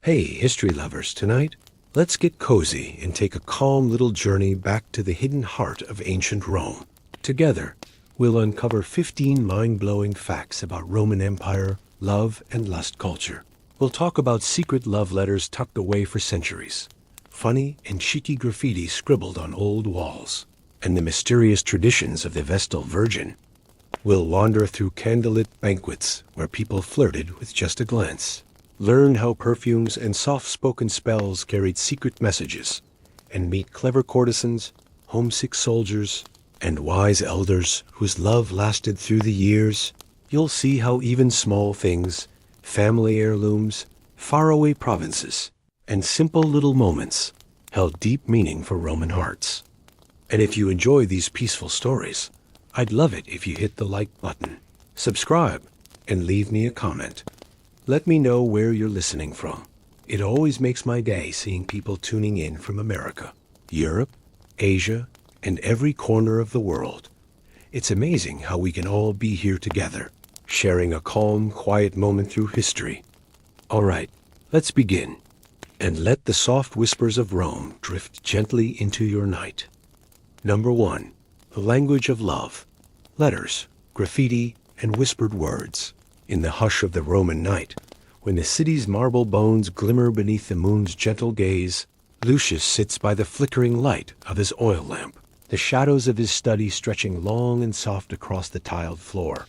Hey, history lovers, tonight, let's get cozy and take a calm little journey back to the hidden heart of ancient Rome. Together, we'll uncover 15 mind-blowing facts about Roman Empire, love, and lust culture. We'll talk about secret love letters tucked away for centuries, funny and cheeky graffiti scribbled on old walls, and the mysterious traditions of the Vestal Virgin. We'll wander through candlelit banquets where people flirted with just a glance, learn how perfumes and soft-spoken spells carried secret messages, and meet clever courtesans, homesick soldiers, and wise elders whose love lasted through the years. You'll see how even small things, family heirlooms, faraway provinces, and simple little moments held deep meaning for Roman hearts. And if you enjoy these peaceful stories, I'd love it if you hit the like button, subscribe, and leave me a comment. Let me know where you're listening from. It always makes my day seeing people tuning in from America, Europe, Asia, and every corner of the world. It's amazing how we can all be here together, sharing a calm, quiet moment through history. All right, let's begin. And let the soft whispers of Rome drift gently into your night. Number 1. The language of love. Letters, graffiti, and whispered words. In the hush of the Roman night, when the city's marble bones glimmer beneath the moon's gentle gaze, Lucius sits by the flickering light of his oil lamp, the shadows of his study stretching long and soft across the tiled floor.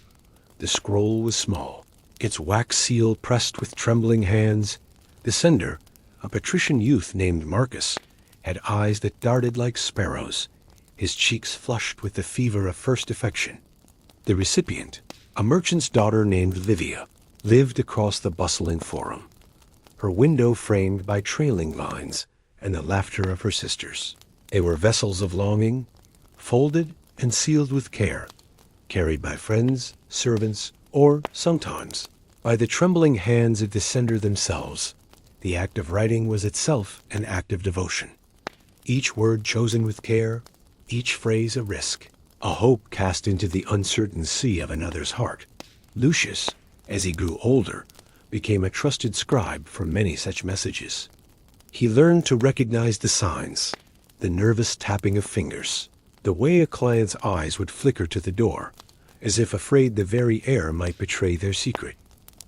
The scroll was small, its wax seal pressed with trembling hands. The sender, a patrician youth named Marcus, had eyes that darted like sparrows, his cheeks flushed with the fever of first affection. The recipient, a merchant's daughter named Livia, lived across the bustling forum, her window framed by trailing vines and the laughter of her sisters. They were vessels of longing, folded and sealed with care, carried by friends, servants, or, sometimes, by the trembling hands of the sender themselves. The act of writing was itself an act of devotion. Each word chosen with care, each phrase a risk, a hope cast into the uncertain sea of another's heart. Lucius, as he grew older, became a trusted scribe for many such messages. He learned to recognize the signs, the nervous tapping of fingers, the way a client's eyes would flicker to the door, as if afraid the very air might betray their secret.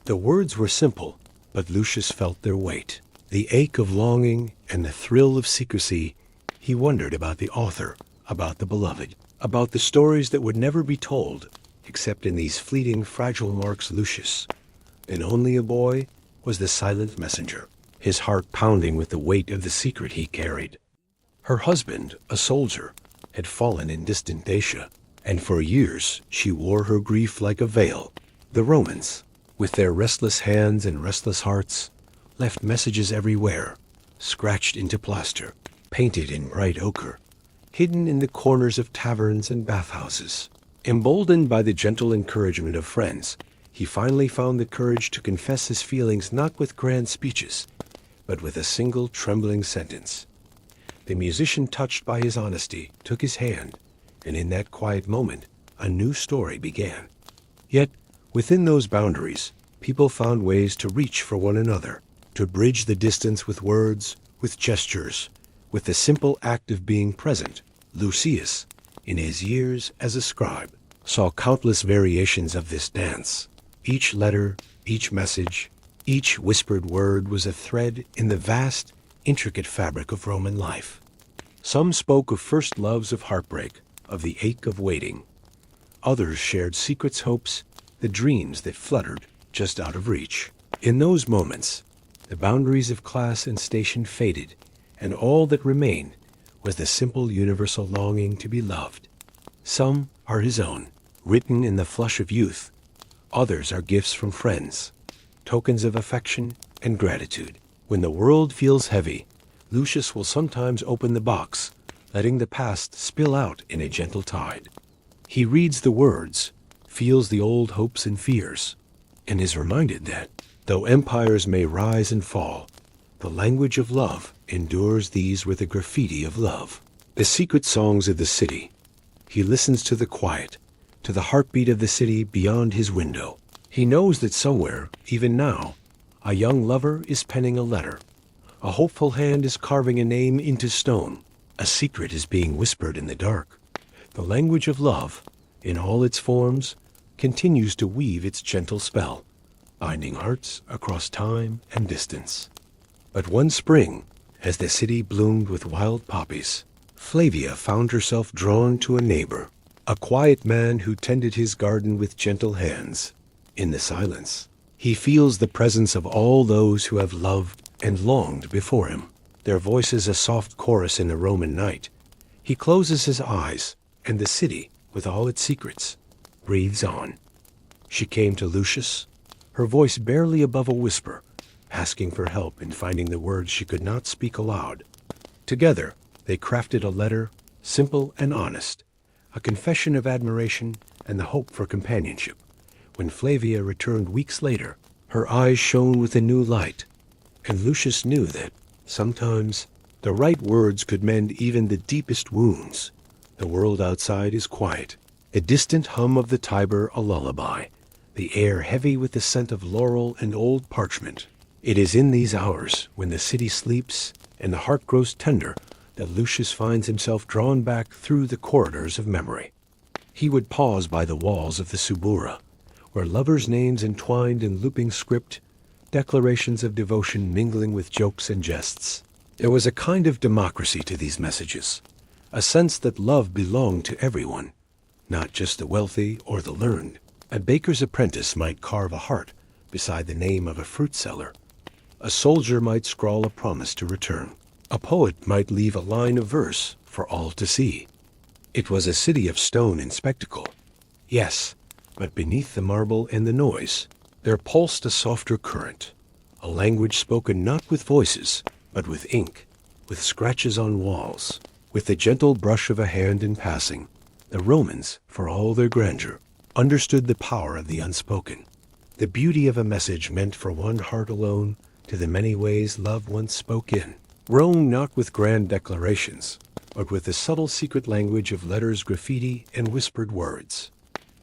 The words were simple, but Lucius felt their weight. The ache of longing and the thrill of secrecy. He wondered about the author, about the beloved, about the stories that would never be told, except in these fleeting, fragile marks. Lucius, and only a boy, was the silent messenger, his heart pounding with the weight of the secret he carried. Her husband, a soldier, had fallen in distant Dacia, and for years she wore her grief like a veil. The Romans, with their restless hands and restless hearts, left messages everywhere, scratched into plaster, painted in bright ochre, hidden in the corners of taverns and bathhouses. Emboldened by the gentle encouragement of friends, he finally found the courage to confess his feelings not with grand speeches, but with a single trembling sentence. The musician, touched by his honesty, took his hand, and in that quiet moment, a new story began. Yet, within those boundaries, people found ways to reach for one another, to bridge the distance with words, with gestures, with the simple act of being present. Lucius, in his years as a scribe, saw countless variations of this dance. Each letter, each message, each whispered word was a thread in the vast, intricate fabric of Roman life. Some spoke of first loves, of heartbreak, of the ache of waiting. Others shared secrets, hopes, the dreams that fluttered just out of reach. In those moments, the boundaries of class and station faded, and all that remained was the simple universal longing to be loved. Some are his own, written in the flush of youth. Others are gifts from friends, tokens of affection and gratitude. When the world feels heavy, Lucius will sometimes open the box, letting the past spill out in a gentle tide. He reads the words, feels the old hopes and fears, and is reminded that, though empires may rise and fall, the language of love endures. These were the graffiti of love, the secret songs of the city. He listens to the quiet, to the heartbeat of the city beyond his window. He knows that somewhere, even now, A young lover is penning a letter. A hopeful hand is carving a name into stone. A secret is being whispered in the dark. The language of love, in all its forms, continues to weave its gentle spell, binding hearts across time and distance. But one spring, as the city bloomed with wild poppies, Flavia found herself drawn to a neighbor, a quiet man who tended his garden with gentle hands. In the silence, he feels the presence of all those who have loved and longed before him, their voices a soft chorus in the Roman night. He closes his eyes, and the city, with all its secrets, breathes on. She came to Lucius, her voice barely above a whisper, asking for help in finding the words she could not speak aloud. Together, they crafted a letter, simple and honest, a confession of admiration and the hope for companionship. When Flavia returned weeks later, her eyes shone with a new light, and Lucius knew that, sometimes, the right words could mend even the deepest wounds. The world outside is quiet, a distant hum of the Tiber a lullaby, the air heavy with the scent of laurel and old parchment. It is in these hours, when the city sleeps and the heart grows tender, that Lucius finds himself drawn back through the corridors of memory. He would pause by the walls of the Subura, where lovers' names entwined in looping script, declarations of devotion mingling with jokes and jests. There was a kind of democracy to these messages, a sense that love belonged to everyone, not just the wealthy or the learned. A baker's apprentice might carve a heart beside the name of a fruit seller. A soldier might scrawl a promise to return. A poet might leave a line of verse for all to see. It was a city of stone and spectacle. Yes, but beneath the marble and the noise, there pulsed a softer current, a language spoken not with voices, but with ink, with scratches on walls, with the gentle brush of a hand in passing. The Romans, for all their grandeur, understood the power of the unspoken, the beauty of a message meant for one heart alone, to the many ways love once spoke in. Rome not with grand declarations, but with the subtle secret language of letters, graffiti, and whispered words.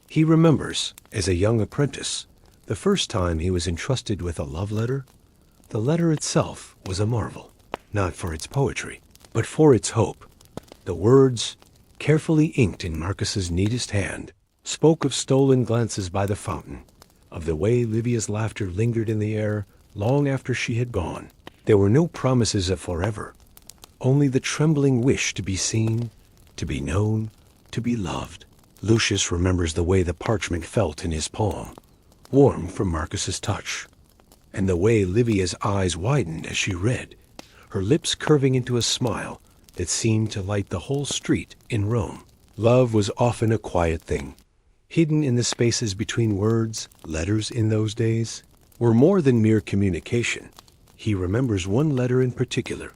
He remembers, as a young apprentice, the first time he was entrusted with a love letter. The letter itself was a marvel, not for its poetry, but for its hope. The words, carefully inked in Marcus's neatest hand, spoke of stolen glances by the fountain, of the way Livia's laughter lingered in the air long after she had gone. There were no promises of forever, only the trembling wish to be seen, to be known, to be loved. Lucius remembers the way the parchment felt in his palm, warm from Marcus's touch, and the way Livia's eyes widened as she read, her lips curving into a smile that seemed to light the whole street in Rome. Love was often a quiet thing, hidden in the spaces between words. Letters in those days were more than mere communication. He remembers one letter in particular,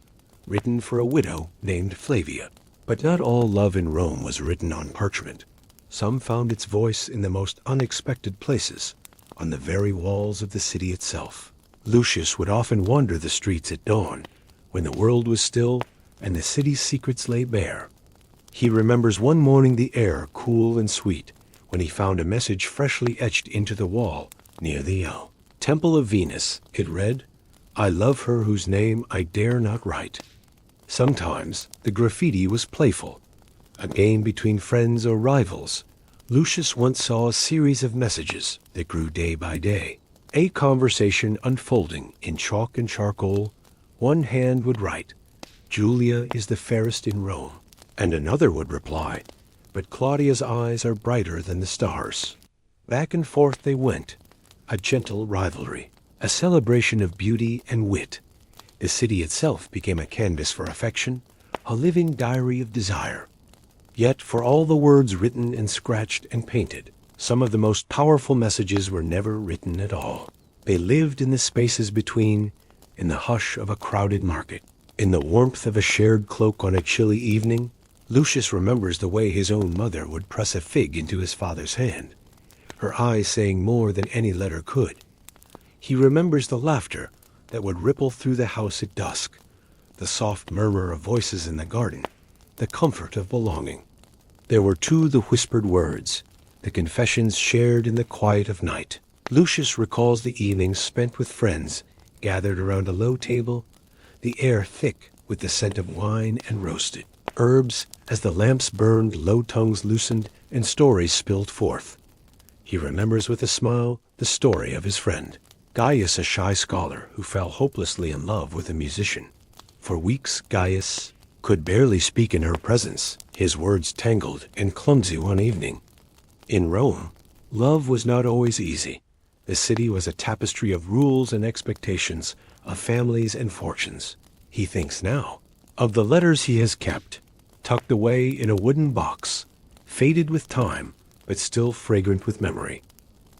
written for a widow named Flavia. But not all love in Rome was written on parchment. Some found its voice in the most unexpected places, on the very walls of the city itself. Lucius would often wander the streets at dawn, when the world was still and the city's secrets lay bare. He remembers one morning the air cool and sweet, when he found a message freshly etched into the wall near the Temple of Venus. It read, "I love her whose name I dare not write." Sometimes the graffiti was playful, a game between friends or rivals. Lucius once saw a series of messages that grew day by day, a conversation unfolding in chalk and charcoal. One hand would write, "Julia is the fairest in Rome," and another would reply, "But Claudia's eyes are brighter than the stars." Back and forth they went, a gentle rivalry, a celebration of beauty and wit. The city itself became a canvas for affection, a living diary of desire. Yet for all the words written and scratched and painted, some of the most powerful messages were never written at all. They lived in the spaces between, in the hush of a crowded market, in the warmth of a shared cloak on a chilly evening. Lucius remembers the way his own mother would press a fig into his father's hand, her eyes saying more than any letter could. He remembers the laughter that would ripple through the house at dusk, the soft murmur of voices in the garden, the comfort of belonging. There were too the whispered words, the confessions shared in the quiet of night. Lucius recalls the evenings spent with friends gathered around a low table, the air thick with the scent of wine and roasted herbs. As the lamps burned, low tongues loosened and stories spilled forth. He remembers with a smile the story of his friend, Gaius, a shy scholar who fell hopelessly in love with a musician. For weeks, Gaius could barely speak in her presence, his words tangled and clumsy one evening. In Rome, love was not always easy. The city was a tapestry of rules and expectations, of families and fortunes. He thinks now of the letters he has kept, tucked away in a wooden box, faded with time, but still fragrant with memory.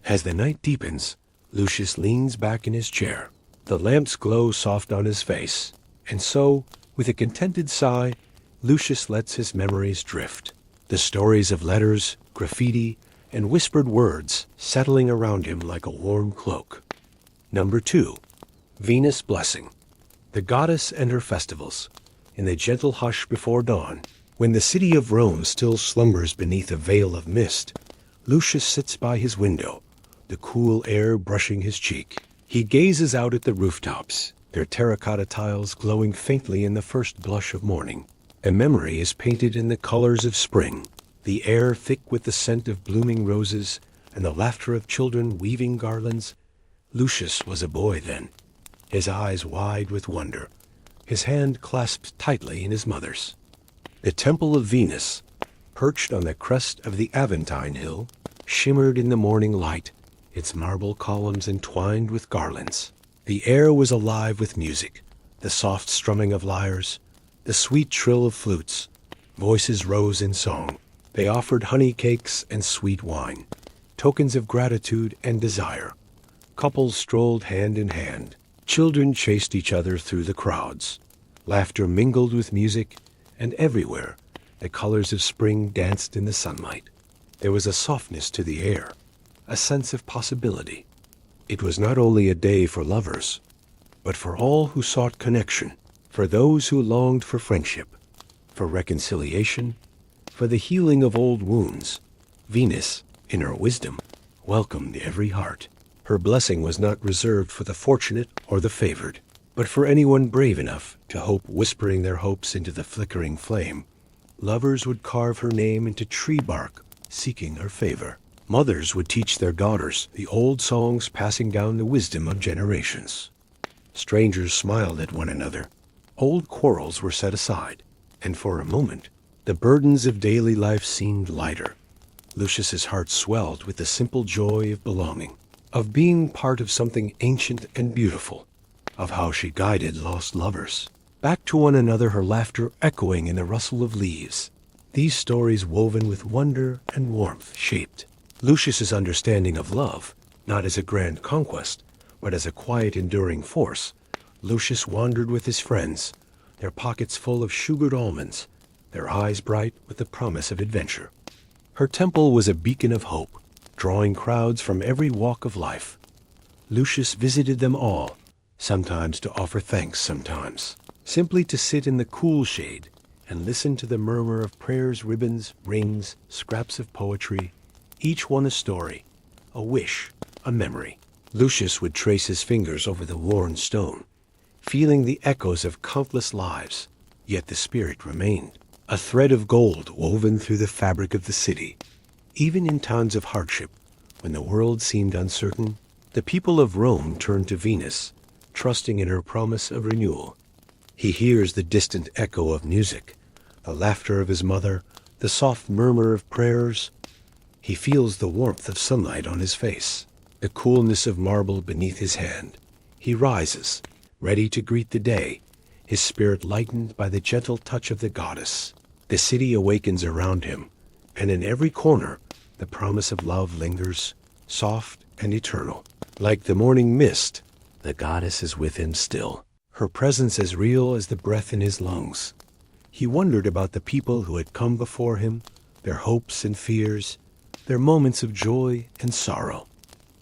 As the night deepens, Lucius leans back in his chair. The lamps glow soft on his face, and so, with a contented sigh, Lucius lets his memories drift. The stories of letters, graffiti, and whispered words settling around him like a warm cloak. Number 2. Venus' Blessing. The goddess and her festivals. In the gentle hush before dawn, when the city of Rome still slumbers beneath a veil of mist, Lucius sits by his window, the cool air brushing his cheek. He gazes out at the rooftops, their terracotta tiles glowing faintly in the first blush of morning. A memory is painted in the colors of spring, the air thick with the scent of blooming roses and the laughter of children weaving garlands. Lucius was a boy then, his eyes wide with wonder, his hand clasped tightly in his mother's. The Temple of Venus, perched on the crest of the Aventine Hill, shimmered in the morning light, its marble columns entwined with garlands. The air was alive with music, the soft strumming of lyres, the sweet trill of flutes. Voices rose in song. They offered honey cakes and sweet wine, tokens of gratitude and desire. Couples strolled hand in hand. Children chased each other through the crowds. Laughter mingled with music, and everywhere the colors of spring danced in the sunlight. There was a softness to the air, a sense of possibility. It was not only a day for lovers, but for all who sought connection, for those who longed for friendship, for reconciliation, for the healing of old wounds. Venus, in her wisdom, welcomed every heart. Her blessing was not reserved for the fortunate or the favored, but for anyone brave enough to hope, whispering their hopes into the flickering flame. Lovers would carve her name into tree bark, seeking her favor. Mothers would teach their daughters the old songs, passing down the wisdom of generations. Strangers smiled at one another. Old quarrels were set aside, and for a moment, the burdens of daily life seemed lighter. Lucius's heart swelled with the simple joy of belonging, of being part of something ancient and beautiful, of how she guided lost lovers back to one another, her laughter echoing in the rustle of leaves. These stories woven with wonder and warmth shaped Lucius's understanding of love, not as a grand conquest, but as a quiet, enduring force. Lucius wandered with his friends, their pockets full of sugared almonds, their eyes bright with the promise of adventure. Her temple was a beacon of hope, drawing crowds from every walk of life. Lucius visited them all, sometimes to offer thanks, sometimes simply to sit in the cool shade and listen to the murmur of prayers, ribbons, rings, scraps of poetry, each one a story, a wish, a memory. Lucius would trace his fingers over the worn stone, feeling the echoes of countless lives, yet the spirit remained, a thread of gold woven through the fabric of the city. Even in times of hardship, when the world seemed uncertain, the people of Rome turned to Venus, trusting in her promise of renewal. He hears the distant echo of music, the laughter of his mother, the soft murmur of prayers. He feels the warmth of sunlight on his face, the coolness of marble beneath his hand. He rises, ready to greet the day, his spirit lightened by the gentle touch of the goddess. The city awakens around him, and in every corner the promise of love lingers, soft and eternal. Like the morning mist, the goddess is with him still, her presence as real as the breath in his lungs. He wondered about the people who had come before him, their hopes and fears, their moments of joy and sorrow,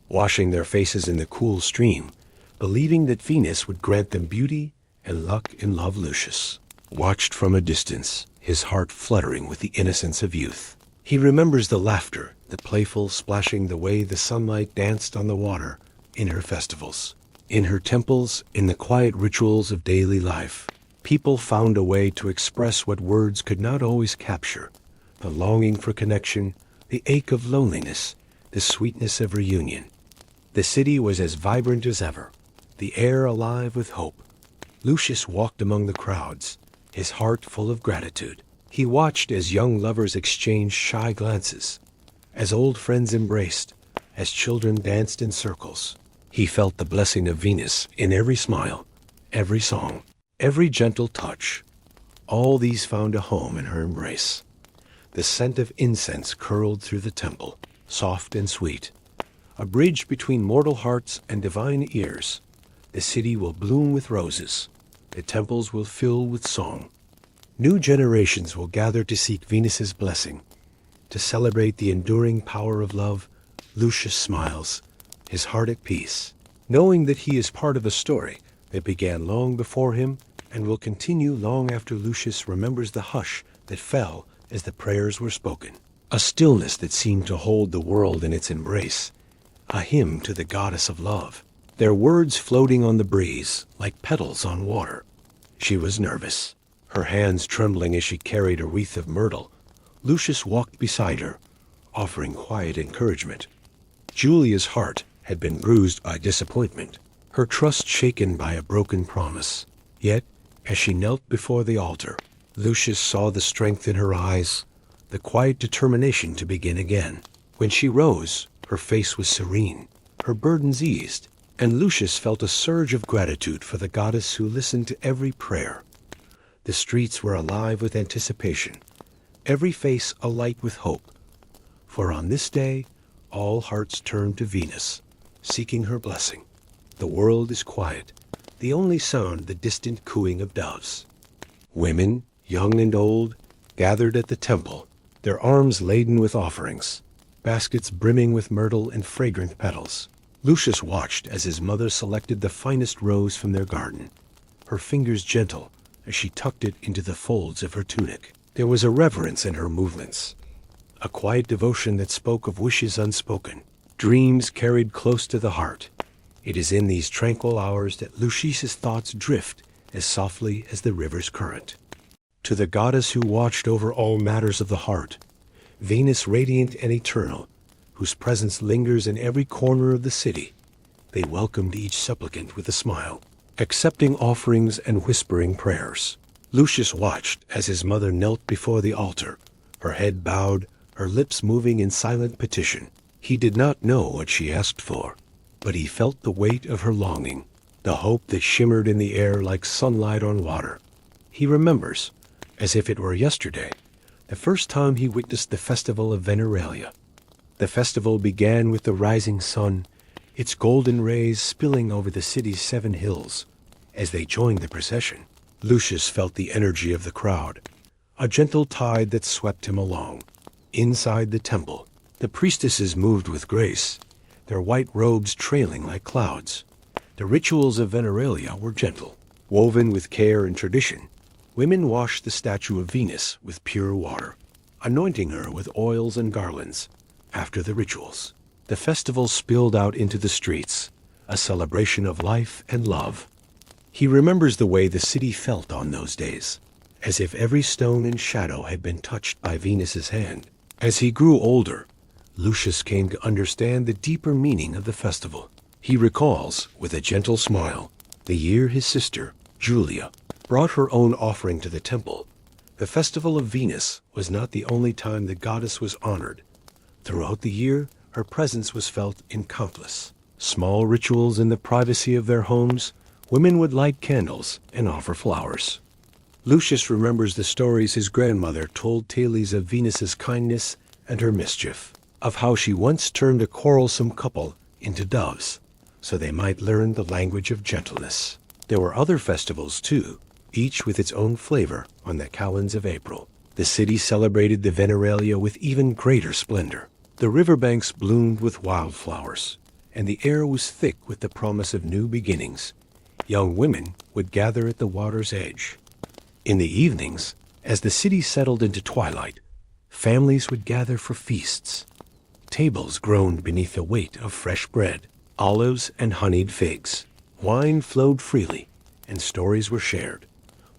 washing their faces in the cool stream, believing that Venus would grant them beauty and luck in love. Lucius watched from a distance, his heart fluttering with the innocence of youth. He remembers the laughter, the playful splashing, the way the sunlight danced on the water in her festivals. In her temples, in the quiet rituals of daily life, people found a way to express what words could not always capture: the longing for connection, the ache of loneliness, the sweetness of reunion. The city was as vibrant as ever, the air alive with hope. Lucius walked among the crowds, his heart full of gratitude. He watched as young lovers exchanged shy glances, as old friends embraced, as children danced in circles. He felt the blessing of Venus in every smile, every song, every gentle touch. All these found a home in her embrace. The scent of incense curled through the temple, soft and sweet, a bridge between mortal hearts and divine ears. The city will bloom with roses. The temples will fill with song. New generations will gather to seek Venus's blessing, to celebrate the enduring power of love. Lucius smiles, his heart at peace, knowing that he is part of a story that began long before him and will continue long after Lucius remembers the hush that fell as the prayers were spoken, a stillness that seemed to hold the world in its embrace, a hymn to the goddess of love, their words floating on the breeze like petals on water. She was nervous, her hands trembling as she carried a wreath of myrtle. Lucius walked beside her, offering quiet encouragement. Julia's heart had been bruised by disappointment, her trust shaken by a broken promise. Yet, as she knelt before the altar, Lucius saw the strength in her eyes, the quiet determination to begin again. When she rose, her face was serene, her burdens eased, and Lucius felt a surge of gratitude for the goddess who listened to every prayer. The streets were alive with anticipation, every face alight with hope. For on this day, all hearts turned to Venus, seeking her blessing. The world is quiet, the only sound the distant cooing of doves. Women, young and old, gathered at the temple, their arms laden with offerings, baskets brimming with myrtle and fragrant petals. Lucius watched as his mother selected the finest rose from their garden, her fingers gentle as she tucked it into the folds of her tunic. There was a reverence in her movements, a quiet devotion that spoke of wishes unspoken, dreams carried close to the heart. It is in these tranquil hours that Lucius's thoughts drift as softly as the river's current. To the goddess who watched over all matters of the heart, Venus radiant and eternal, whose presence lingers in every corner of the city, they welcomed each supplicant with a smile, accepting offerings and whispering prayers. Lucius watched as his mother knelt before the altar, her head bowed, her lips moving in silent petition. He did not know what she asked for, but he felt the weight of her longing, the hope that shimmered in the air like sunlight on water. He remembers, as if it were yesterday, the first time he witnessed the festival of Veneralia. The festival began with the rising sun, its golden rays spilling over the city's 7 hills. As they joined the procession, Lucius felt the energy of the crowd, a gentle tide that swept him along. Inside the temple, the priestesses moved with grace, their white robes trailing like clouds. The rituals of Veneralia were gentle, woven with care and tradition. Women washed the statue of Venus with pure water, anointing her with oils and garlands. After the rituals, the festival spilled out into the streets, a celebration of life and love. He remembers the way the city felt on those days, as if every stone and shadow had been touched by Venus's hand. As he grew older, Lucius came to understand the deeper meaning of the festival. He recalls, with a gentle smile, the year his sister, Julia, brought her own offering to the temple. The festival of Venus was not the only time the goddess was honored. Throughout the year, her presence was felt in countless small rituals in the privacy of their homes. Women would light candles and offer flowers. Lucius remembers the stories his grandmother told Thales of Venus's kindness and her mischief, of how she once turned a quarrelsome couple into doves, so they might learn the language of gentleness. There were other festivals too, each with its own flavor on the calends of April. The city celebrated the Veneralia with even greater splendor. The riverbanks bloomed with wildflowers, and the air was thick with the promise of new beginnings. Young women would gather at the water's edge. In the evenings, as the city settled into twilight, families would gather for feasts. Tables groaned beneath the weight of fresh bread, olives, and honeyed figs. Wine flowed freely, and stories were shared.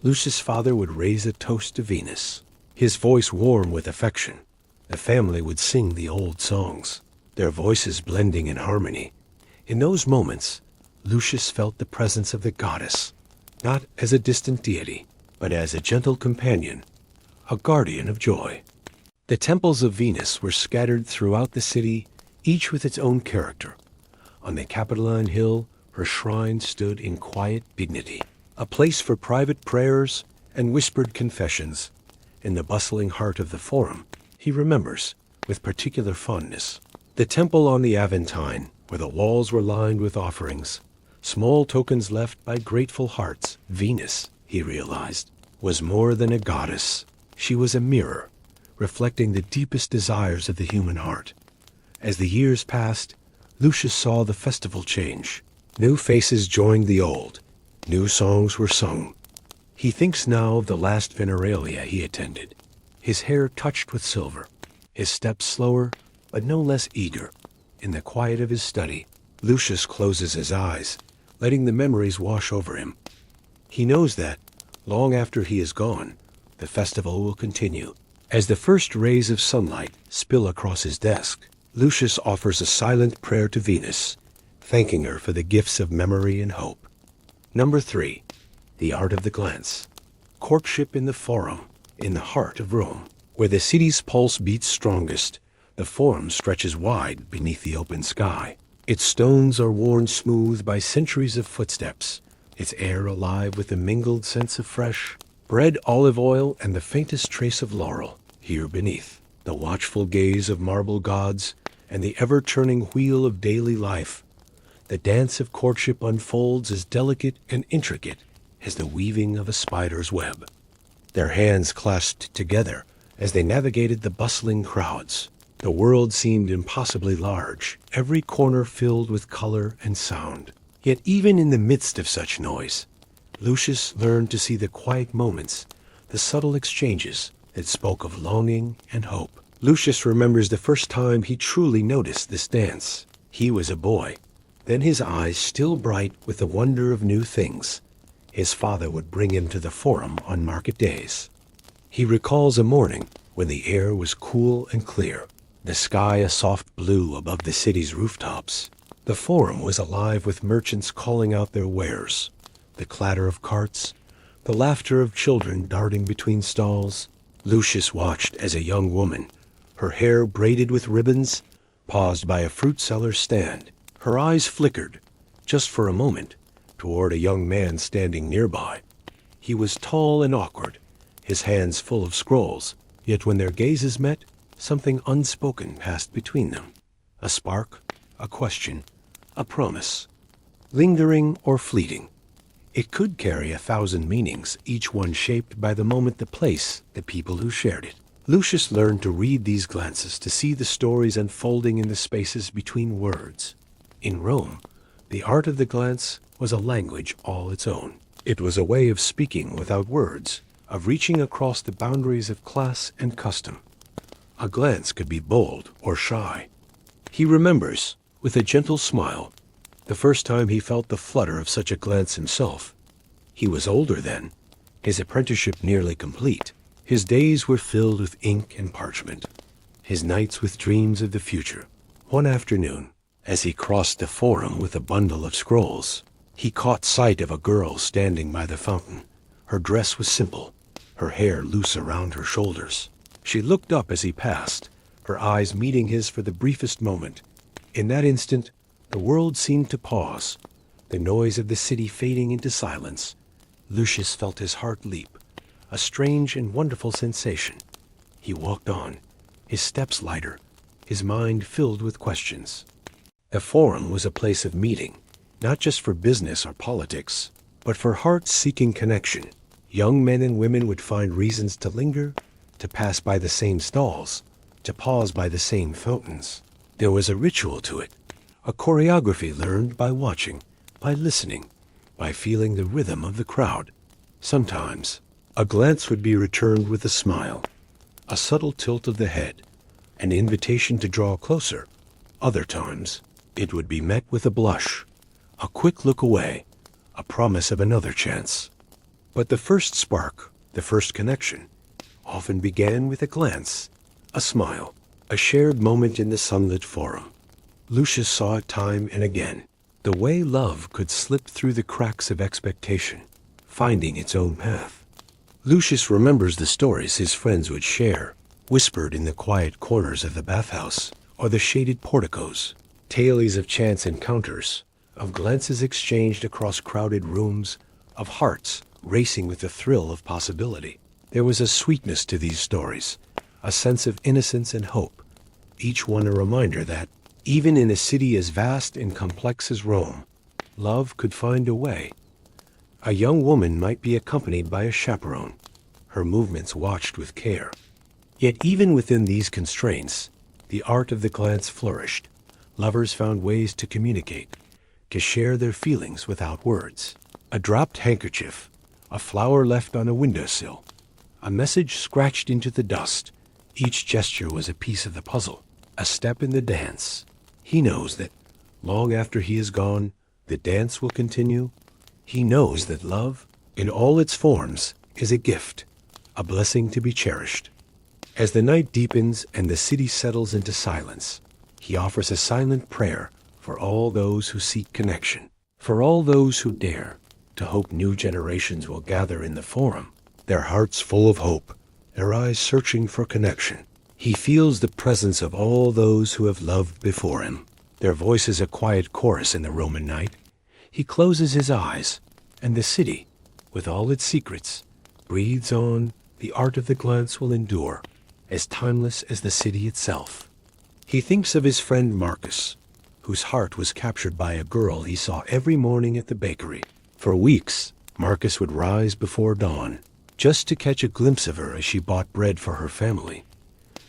Lucius' father would raise a toast to Venus, his voice warm with affection. The family would sing the old songs, their voices blending in harmony. In those moments, Lucius felt the presence of the goddess, not as a distant deity, but as a gentle companion, a guardian of joy. The temples of Venus were scattered throughout the city, each with its own character. On the Capitoline Hill, her shrine stood in quiet dignity, a place for private prayers and whispered confessions. In the bustling heart of the Forum, he remembers, with particular fondness, the temple on the Aventine, where the walls were lined with offerings, small tokens left by grateful hearts. Venus, he realized, was more than a goddess. She was a mirror, reflecting the deepest desires of the human heart. As the years passed, Lucius saw the festival change. New faces joined the old. New songs were sung. He thinks now of the last Veneralia he attended, his hair touched with silver, his steps slower, but no less eager. In the quiet of his study, Lucius closes his eyes, letting the memories wash over him. He knows that, long after he is gone, the festival will continue. As the first rays of sunlight spill across his desk, Lucius offers a silent prayer to Venus, thanking her for the gifts of memory and hope. Number 3. The art of the glance. Courtship in the Forum, in the heart of Rome, where the city's pulse beats strongest. The Forum stretches wide beneath the open sky. Its stones are worn smooth by centuries of footsteps, its air alive with a mingled sense of fresh bread, olive oil, and the faintest trace of laurel. Here beneath, the watchful gaze of marble gods and the ever-turning wheel of daily life, the dance of courtship unfolds as delicate and intricate as the weaving of a spider's web. Their hands clasped together as they navigated the bustling crowds. The world seemed impossibly large, every corner filled with color and sound. Yet even in the midst of such noise, Lucius learned to see the quiet moments, the subtle exchanges that spoke of longing and hope. Lucius remembers the first time he truly noticed this dance. He was a boy. Then his eyes still bright with the wonder of new things. His father would bring him to the Forum on market days. He recalls a morning when the air was cool and clear, the sky a soft blue above the city's rooftops. The Forum was alive with merchants calling out their wares, the clatter of carts, the laughter of children darting between stalls. Lucius watched as a young woman, her hair braided with ribbons, paused by a fruit seller's stand. Her eyes flickered, just for a moment, toward a young man standing nearby. He was tall and awkward, his hands full of scrolls, yet when their gazes met, something unspoken passed between them. A spark, a question, a promise. Lingering or fleeting. It could carry 1,000 meanings, each one shaped by the moment, the place, the people who shared it. Lucius learned to read these glances, to see the stories unfolding in the spaces between words. In Rome, the art of the glance was a language all its own. It was a way of speaking without words, of reaching across the boundaries of class and custom. A glance could be bold or shy. He remembers, with a gentle smile, the first time he felt the flutter of such a glance himself. He was older then, his apprenticeship nearly complete. His days were filled with ink and parchment, his nights with dreams of the future. One afternoon, as he crossed the Forum with a bundle of scrolls, he caught sight of a girl standing by the fountain. Her dress was simple, her hair loose around her shoulders. She looked up as he passed, her eyes meeting his for the briefest moment. In that instant, the world seemed to pause, the noise of the city fading into silence. Lucius felt his heart leap, a strange and wonderful sensation. He walked on, his steps lighter, his mind filled with questions. The Forum was a place of meeting, not just for business or politics, but for heart-seeking connection. Young men and women would find reasons to linger, to pass by the same stalls, to pause by the same fountains. There was a ritual to it, a choreography learned by watching, by listening, by feeling the rhythm of the crowd. Sometimes, a glance would be returned with a smile, a subtle tilt of the head, an invitation to draw closer. Other times, it would be met with a blush, a quick look away, a promise of another chance. But the first spark, the first connection, often began with a glance, a smile, a shared moment in the sunlit forum. Lucius saw it time and again, the way love could slip through the cracks of expectation, finding its own path. Lucius remembers the stories his friends would share, whispered in the quiet corners of the bathhouse or the shaded porticos, tales of chance encounters, of glances exchanged across crowded rooms, of hearts racing with the thrill of possibility. There was a sweetness to these stories, a sense of innocence and hope, each one a reminder that, even in a city as vast and complex as Rome, love could find a way. A young woman might be accompanied by a chaperone, her movements watched with care. Yet even within these constraints, the art of the glance flourished. Lovers found ways to communicate, to share their feelings without words. A dropped handkerchief, a flower left on a windowsill, a message scratched into the dust. Each gesture was a piece of the puzzle, a step in the dance. He knows that, long after he is gone, the dance will continue. He knows that love, in all its forms, is a gift, a blessing to be cherished. As the night deepens and the city settles into silence, he offers a silent prayer for all those who seek connection, for all those who dare to hope new generations will gather in the forum, their hearts full of hope, their eyes searching for connection. He feels the presence of all those who have loved before him, their voices a quiet chorus in the Roman night. He closes his eyes, and the city, with all its secrets, breathes on. The art of the glance will endure, as timeless as the city itself. He thinks of his friend Marcus, whose heart was captured by a girl he saw every morning at the bakery. For weeks, Marcus would rise before dawn, just to catch a glimpse of her as she bought bread for her family.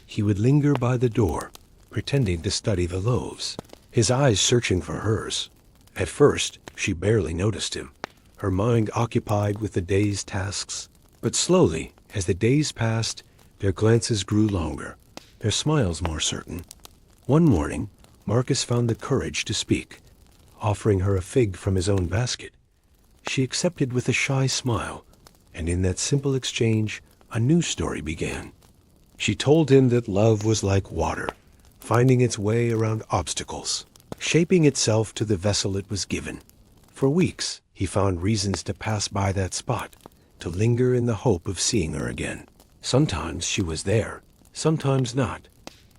He would linger by the door, pretending to study the loaves, his eyes searching for hers. At first, she barely noticed him, her mind occupied with the day's tasks. But slowly, as the days passed, their glances grew longer, their smiles more certain. One morning, Marcus found the courage to speak, offering her a fig from his own basket. She accepted with a shy smile, and in that simple exchange, a new story began. She told him that love was like water, finding its way around obstacles, shaping itself to the vessel it was given. For weeks, he found reasons to pass by that spot, to linger in the hope of seeing her again. Sometimes she was there, sometimes not.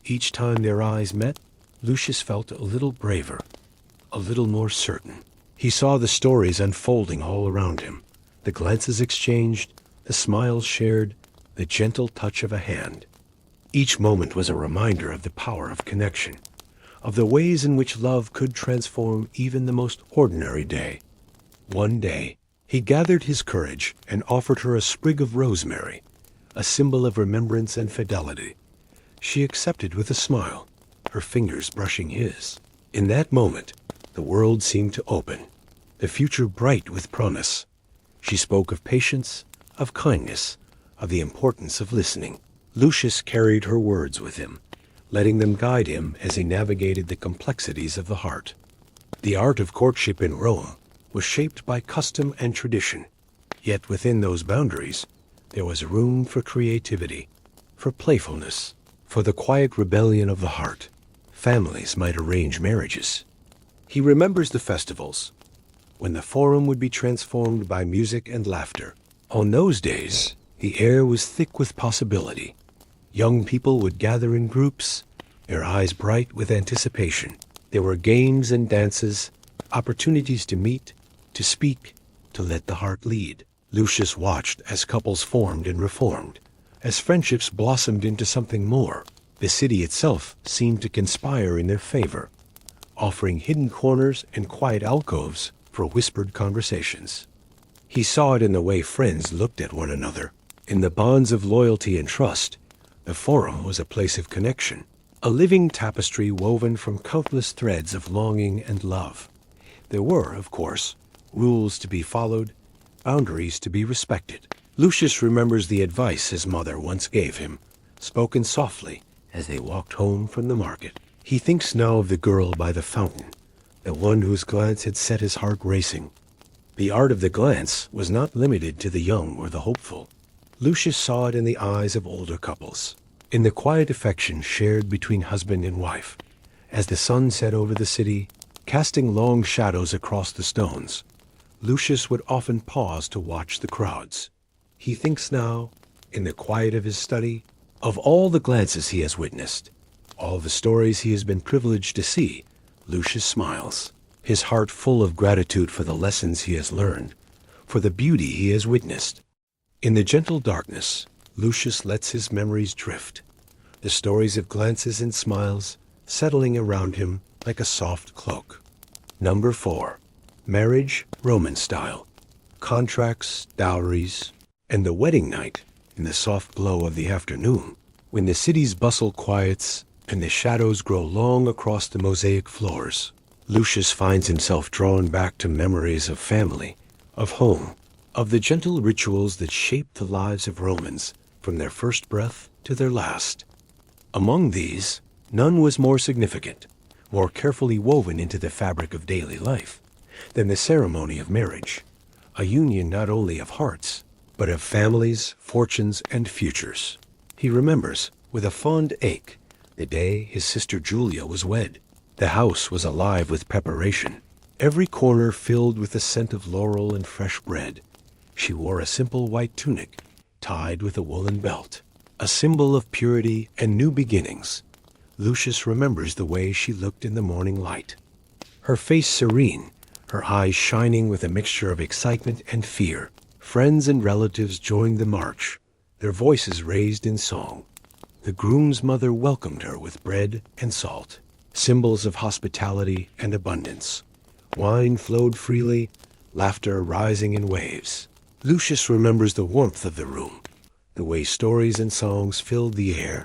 Each time their eyes met, Lucius felt a little braver, a little more certain. He saw the stories unfolding all around him, the glances exchanged, the smiles shared, the gentle touch of a hand. Each moment was a reminder of the power of connection, of the ways in which love could transform even the most ordinary day. One day, he gathered his courage and offered her a sprig of rosemary, a symbol of remembrance and fidelity. She accepted with a smile, her fingers brushing his. In that moment, the world seemed to open, the future bright with promise. She spoke of patience, of kindness, of the importance of listening. Lucius carried her words with him, letting them guide him as he navigated the complexities of the heart. The art of courtship in Rome was shaped by custom and tradition, yet within those boundaries, there was room for creativity, for playfulness, for the quiet rebellion of the heart. Families might arrange marriages. He remembers the festivals, when the forum would be transformed by music and laughter. On those days, the air was thick with possibility. Young people would gather in groups, their eyes bright with anticipation. There were games and dances, opportunities to meet, to speak, to let the heart lead. Lucius watched as couples formed and reformed, as friendships blossomed into something more. The city itself seemed to conspire in their favor, offering hidden corners and quiet alcoves for whispered conversations. He saw it in the way friends looked at one another, in the bonds of loyalty and trust. The forum was a place of connection, a living tapestry woven from countless threads of longing and love. There were, of course, rules to be followed, boundaries to be respected. Lucius remembers the advice his mother once gave him, spoken softly as they walked home from the market. He thinks now of the girl by the fountain, the one whose glance had set his heart racing. The art of the glance was not limited to the young or the hopeful. Lucius saw it in the eyes of older couples, in the quiet affection shared between husband and wife. As the sun set over the city, casting long shadows across the stones, Lucius would often pause to watch the crowds. He thinks now, in the quiet of his study, of all the glances he has witnessed, all the stories he has been privileged to see. Lucius smiles, his heart full of gratitude for the lessons he has learned, for the beauty he has witnessed. In the gentle darkness, Lucius lets his memories drift, the stories of glances and smiles settling around him like a soft cloak. Number 4. Marriage, Roman style. Contracts, dowries, and the wedding night in the soft glow of the afternoon, when the city's bustle quiets and the shadows grow long across the mosaic floors. Lucius finds himself drawn back to memories of family, of home, of the gentle rituals that shaped the lives of Romans from their first breath to their last. Among these, none was more significant, more carefully woven into the fabric of daily life, than the ceremony of marriage, a union not only of hearts, but of families, fortunes, and futures. He remembers, with a fond ache, the day his sister Julia was wed. The house was alive with preparation, every corner filled with the scent of laurel and fresh bread. She wore a simple white tunic, tied with a woolen belt, a symbol of purity and new beginnings. Lucius remembers the way she looked in the morning light, her face serene, her eyes shining with a mixture of excitement and fear. Friends and relatives joined the march, their voices raised in song. The groom's mother welcomed her with bread and salt, symbols of hospitality and abundance. Wine flowed freely, laughter rising in waves. Lucius remembers the warmth of the room, the way stories and songs filled the air.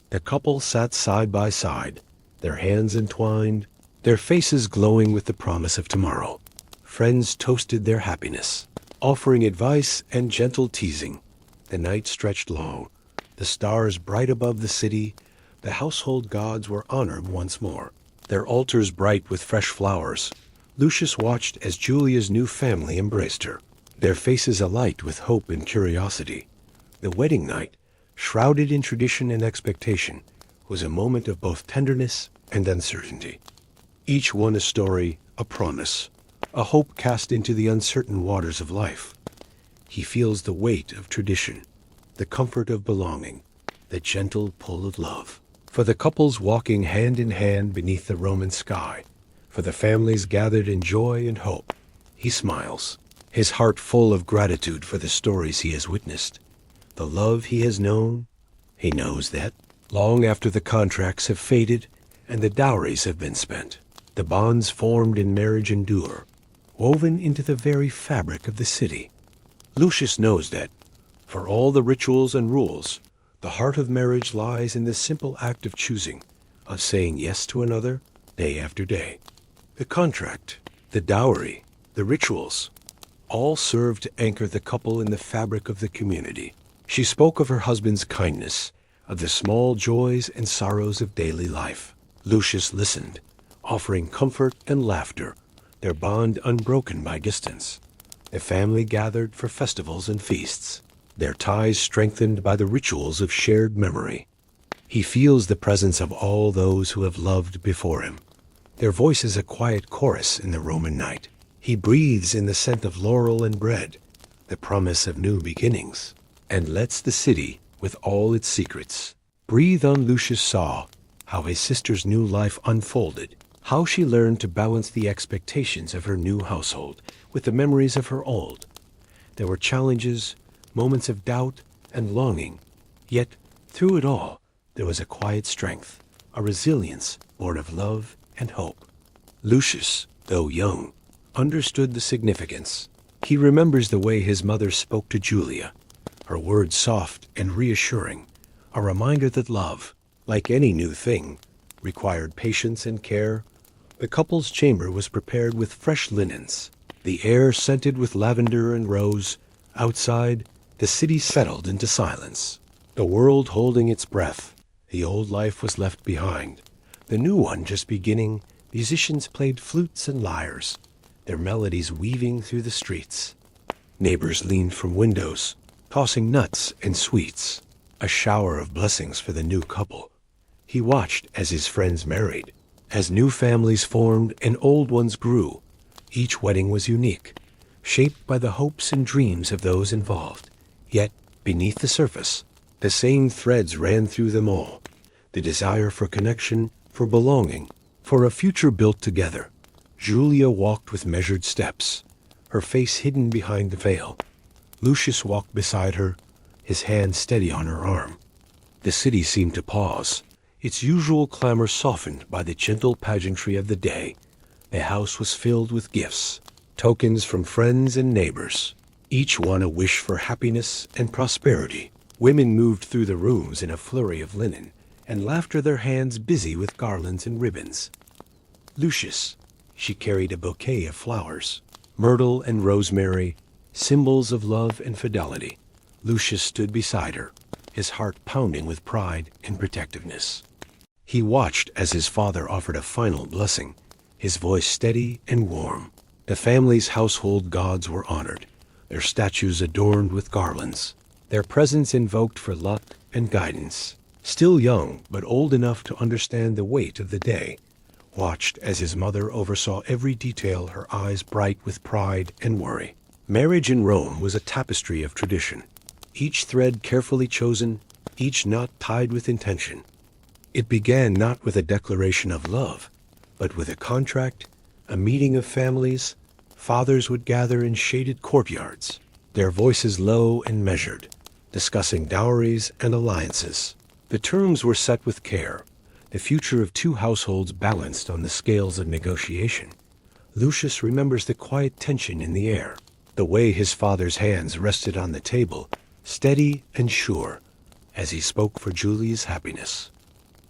The couple sat side by side, their hands entwined, their faces glowing with the promise of tomorrow. Friends toasted their happiness, offering advice and gentle teasing. The night stretched long, the stars bright above the city. The household gods were honored once more, their altars bright with fresh flowers. Lucius watched as Julia's new family embraced her, their faces alight with hope and curiosity. The wedding night, shrouded in tradition and expectation, was a moment of both tenderness and uncertainty. Each one a story, a promise, a hope cast into the uncertain waters of life. He feels the weight of tradition, the comfort of belonging, the gentle pull of love. For the couples walking hand in hand beneath the Roman sky, for the families gathered in joy and hope, he smiles, his heart full of gratitude for the stories he has witnessed, the love he has known. He knows that, long after the contracts have faded and the dowries have been spent, the bonds formed in marriage endure, woven into the very fabric of the city. Lucius knows that, for all the rituals and rules, the heart of marriage lies in the simple act of choosing, of saying yes to another day after day. The contract, the dowry, the rituals, all serve to anchor the couple in the fabric of the community. She spoke of her husband's kindness, of the small joys and sorrows of daily life. Lucius listened, offering comfort and laughter, their bond unbroken by distance. The family gathered for festivals and feasts, their ties strengthened by the rituals of shared memory. He feels the presence of all those who have loved before him, their voices a quiet chorus in the Roman night. He breathes in the scent of laurel and bread, the promise of new beginnings, and lets the city, with all its secrets, breathe on. Lucius saw how his sister's new life unfolded, how she learned to balance the expectations of her new household with the memories of her old. There were challenges, moments of doubt and longing, yet through it all there was a quiet strength, a resilience born of love and hope. Lucius, though young, understood the significance. He remembers the way his mother spoke to Julia, her words soft and reassuring, a reminder that love, like any new thing, required patience and care. The couple's chamber was prepared with fresh linens, the air scented with lavender and rose. Outside, the city settled into silence, the world holding its breath. The old life was left behind, the new one just beginning. Musicians played flutes and lyres, their melodies weaving through the streets. Neighbors leaned from windows, tossing nuts and sweets, a shower of blessings for the new couple. He watched as his friends married, as new families formed and old ones grew. Each wedding was unique, shaped by the hopes and dreams of those involved. Yet, beneath the surface, the same threads ran through them all. The desire for connection, for belonging, for a future built together. Julia walked with measured steps, her face hidden behind the veil. Lucius walked beside her, his hand steady on her arm. The city seemed to pause, its usual clamor softened by the gentle pageantry of the day. The house was filled with gifts, tokens from friends and neighbors, each one a wish for happiness and prosperity. Women moved through the rooms in a flurry of linen, and laughter, their hands busy with garlands and ribbons. Lucius, she carried a bouquet of flowers, myrtle and rosemary, symbols of love and fidelity. Lucius stood beside her, his heart pounding with pride and protectiveness. He watched as his father offered a final blessing, his voice steady and warm. The family's household gods were honored, their statues adorned with garlands, their presence invoked for luck and guidance. Still young, but old enough to understand the weight of the day, watched as his mother oversaw every detail, her eyes bright with pride and worry. Marriage in Rome was a tapestry of tradition, each thread carefully chosen, each knot tied with intention. It began not with a declaration of love, but with a contract, a meeting of families. Fathers would gather in shaded courtyards, their voices low and measured, discussing dowries and alliances. The terms were set with care, the future of two households balanced on the scales of negotiation. Lucius remembers the quiet tension in the air, the way his father's hands rested on the table, steady and sure, as he spoke for Julia's happiness.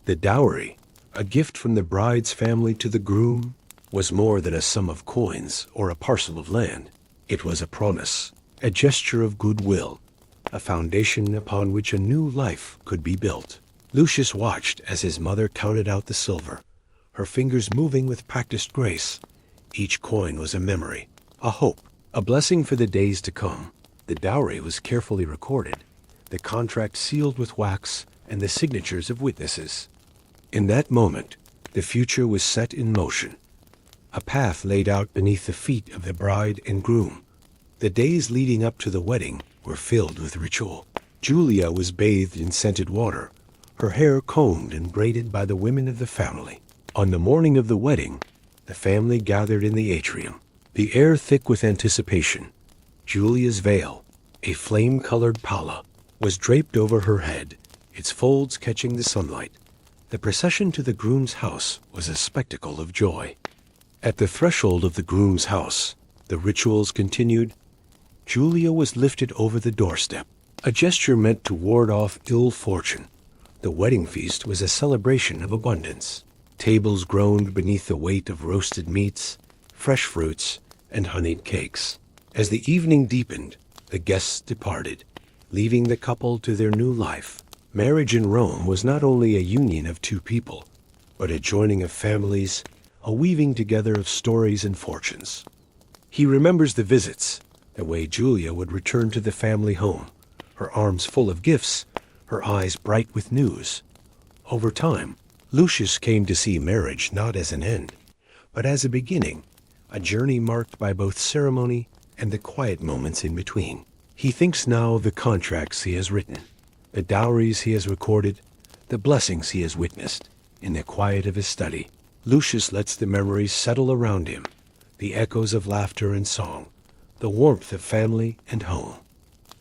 The dowry, a gift from the bride's family to the groom, was more than a sum of coins or a parcel of land. It was a promise, a gesture of goodwill, a foundation upon which a new life could be built. Lucius watched as his mother counted out the silver, her fingers moving with practiced grace. Each coin was a memory, a hope, a blessing for the days to come. The dowry was carefully recorded, the contract sealed with wax, and the signatures of witnesses. In that moment, the future was set in motion, a path laid out beneath the feet of the bride and groom. The days leading up to the wedding were filled with ritual. Julia was bathed in scented water, her hair combed and braided by the women of the family. On the morning of the wedding, the family gathered in the atrium, the air thick with anticipation. Julia's veil, a flame-colored palla, was draped over her head, its folds catching the sunlight. The procession to the groom's house was a spectacle of joy. At the threshold of the groom's house, the rituals continued. Julia was lifted over the doorstep, a gesture meant to ward off ill fortune. The wedding feast was a celebration of abundance. Tables groaned beneath the weight of roasted meats, fresh fruits, and honeyed cakes. As the evening deepened, the guests departed, leaving the couple to their new life. Marriage in Rome was not only a union of two people, but a joining of families, a weaving together of stories and fortunes. He remembers the visits, the way Julia would return to the family home, her arms full of gifts, her eyes bright with news. Over time, Lucius came to see marriage not as an end, but as a beginning, a journey marked by both ceremony and the quiet moments in between. He thinks now of the contracts he has written, the dowries he has recorded, the blessings he has witnessed. In the quiet of his study, Lucius lets the memories settle around him, the echoes of laughter and song, the warmth of family and home.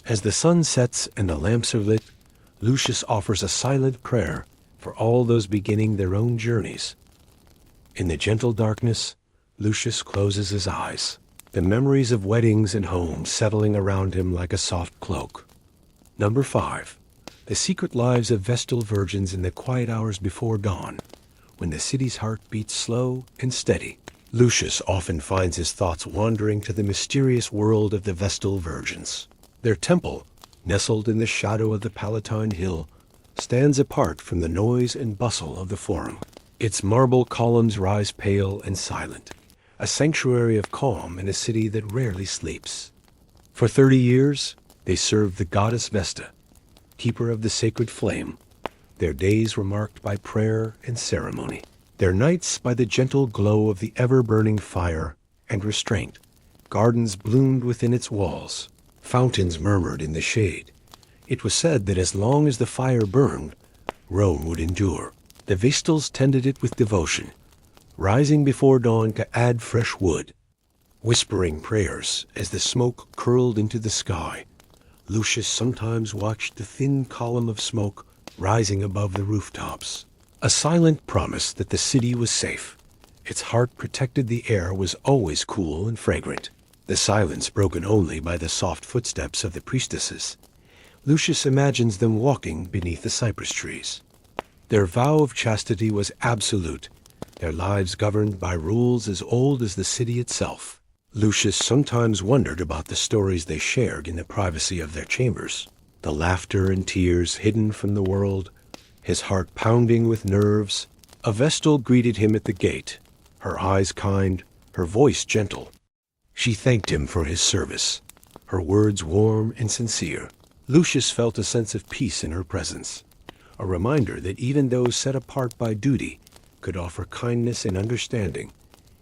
As the sun sets and the lamps are lit, Lucius offers a silent prayer for all those beginning their own journeys. In the gentle darkness, Lucius closes his eyes, the memories of weddings and homes settling around him like a soft cloak. Number 5. The secret lives of Vestal Virgins in the quiet hours before dawn, when the city's heart beats slow and steady. Lucius often finds his thoughts wandering to the mysterious world of the Vestal Virgins. Their temple, nestled in the shadow of the Palatine Hill, stands apart from the noise and bustle of the Forum. Its marble columns rise pale and silent, a sanctuary of calm in a city that rarely sleeps. For 30 years, they served the goddess Vesta, keeper of the sacred flame. Their days were marked by prayer and ceremony, their nights by the gentle glow of the ever-burning fire and restraint. Gardens bloomed within its walls, fountains murmured in the shade. It was said that as long as the fire burned, Rome would endure. The Vestals tended it with devotion, rising before dawn to add fresh wood, whispering prayers as the smoke curled into the sky. Lucius sometimes watched the thin column of smoke rising above the rooftops, a silent promise that the city was safe. Its heart protected the air was always cool and fragrant, the silence broken only by the soft footsteps of the priestesses. Lucius imagines them walking beneath the cypress trees. Their vow of chastity was absolute, their lives governed by rules as old as the city itself. Lucius sometimes wondered about the stories they shared in the privacy of their chambers, the laughter and tears hidden from the world, his heart pounding with nerves. A Vestal greeted him at the gate, her eyes kind, her voice gentle. She thanked him for his service, her words warm and sincere. Lucius felt a sense of peace in her presence, a reminder that even those set apart by duty could offer kindness and understanding.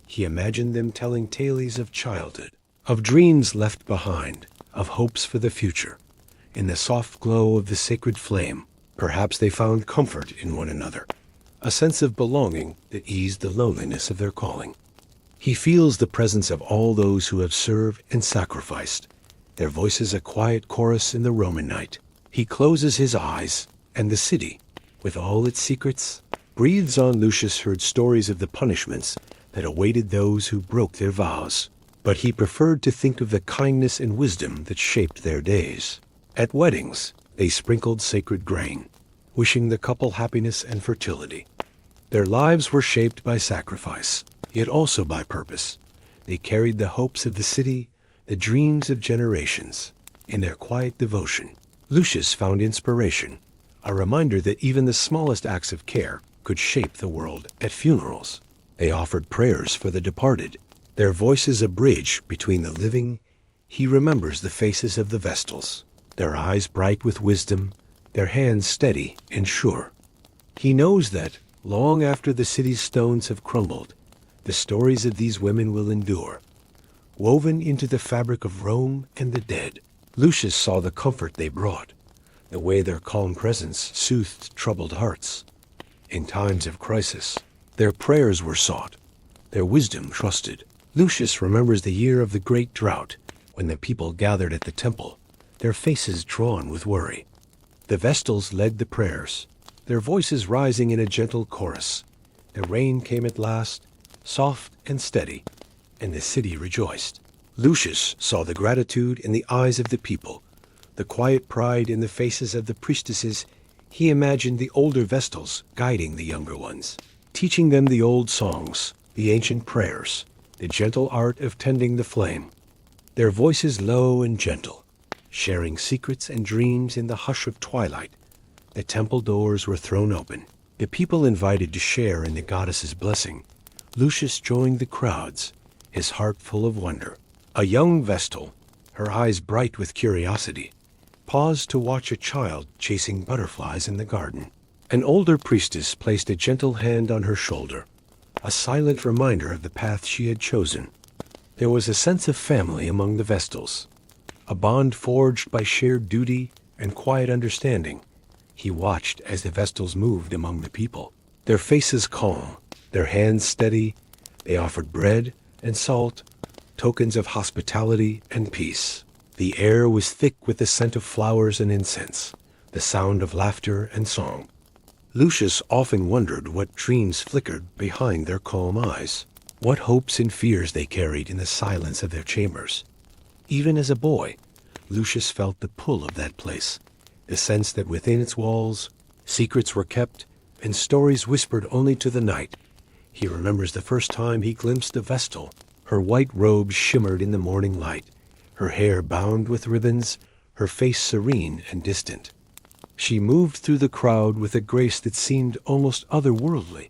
He imagined them telling tales of childhood, of dreams left behind, of hopes for the future. In the soft glow of the sacred flame, perhaps they found comfort in one another, a sense of belonging that eased the loneliness of their calling. He feels the presence of all those who have served and sacrificed, their voices a quiet chorus in the Roman night. He closes his eyes, and the city, with all its secrets, breathes on. Lucius heard stories of the punishments that awaited those who broke their vows, but he preferred to think of the kindness and wisdom that shaped their days. At weddings, they sprinkled sacred grain, wishing the couple happiness and fertility. Their lives were shaped by sacrifice, yet also by purpose. They carried the hopes of the city, the dreams of generations. In their quiet devotion, Lucius found inspiration, a reminder that even the smallest acts of care could shape the world. At funerals, they offered prayers for the departed, their voices a bridge between the living. He remembers the faces of the Vestals, their eyes bright with wisdom, their hands steady and sure. He knows that, long after the city's stones have crumbled, the stories of these women will endure, woven into the fabric of Rome and the dead. Lucius saw the comfort they brought, the way their calm presence soothed troubled hearts. In times of crisis, their prayers were sought, their wisdom trusted. Lucius remembers the year of the great drought, when the people gathered at the temple, their faces drawn with worry. The Vestals led the prayers, their voices rising in a gentle chorus. The rain came at last, soft and steady, and the city rejoiced. Lucius saw the gratitude in the eyes of the people, the quiet pride in the faces of the priestesses. He imagined the older Vestals guiding the younger ones, teaching them the old songs, the ancient prayers, the gentle art of tending the flame. Their voices low and gentle, sharing secrets and dreams in the hush of twilight. The temple doors were thrown open, the people invited to share in the goddess's blessing. Lucius joined the crowds, his heart full of wonder. A young Vestal, her eyes bright with curiosity, paused to watch a child chasing butterflies in the garden. An older priestess placed a gentle hand on her shoulder, a silent reminder of the path she had chosen. There was a sense of family among the Vestals, a bond forged by shared duty and quiet understanding. He watched as the Vestals moved among the people, their faces calm, their hands steady. They offered bread and salt, tokens of hospitality and peace. The air was thick with the scent of flowers and incense, the sound of laughter and song. Lucius often wondered what dreams flickered behind their calm eyes, what hopes and fears they carried in the silence of their chambers. Even as a boy, Lucius felt the pull of that place, the sense that within its walls, secrets were kept and stories whispered only to the night. He remembers the first time he glimpsed a Vestal. Her white robe shimmered in the morning light, her hair bound with ribbons, her face serene and distant. She moved through the crowd with a grace that seemed almost otherworldly,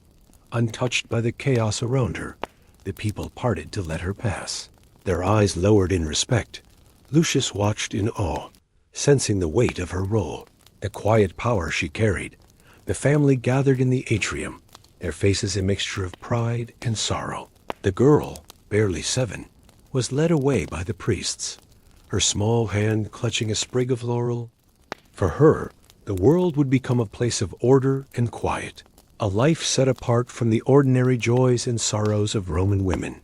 untouched by the chaos around her. The people parted to let her pass. Their eyes lowered in respect. Lucius watched in awe, sensing the weight of her role, the quiet power she carried. The family gathered in the atrium, their faces a mixture of pride and sorrow. The girl, barely 7, was led away by the priests, her small hand clutching a sprig of laurel. For her, the world would become a place of order and quiet, a life set apart from the ordinary joys and sorrows of Roman women.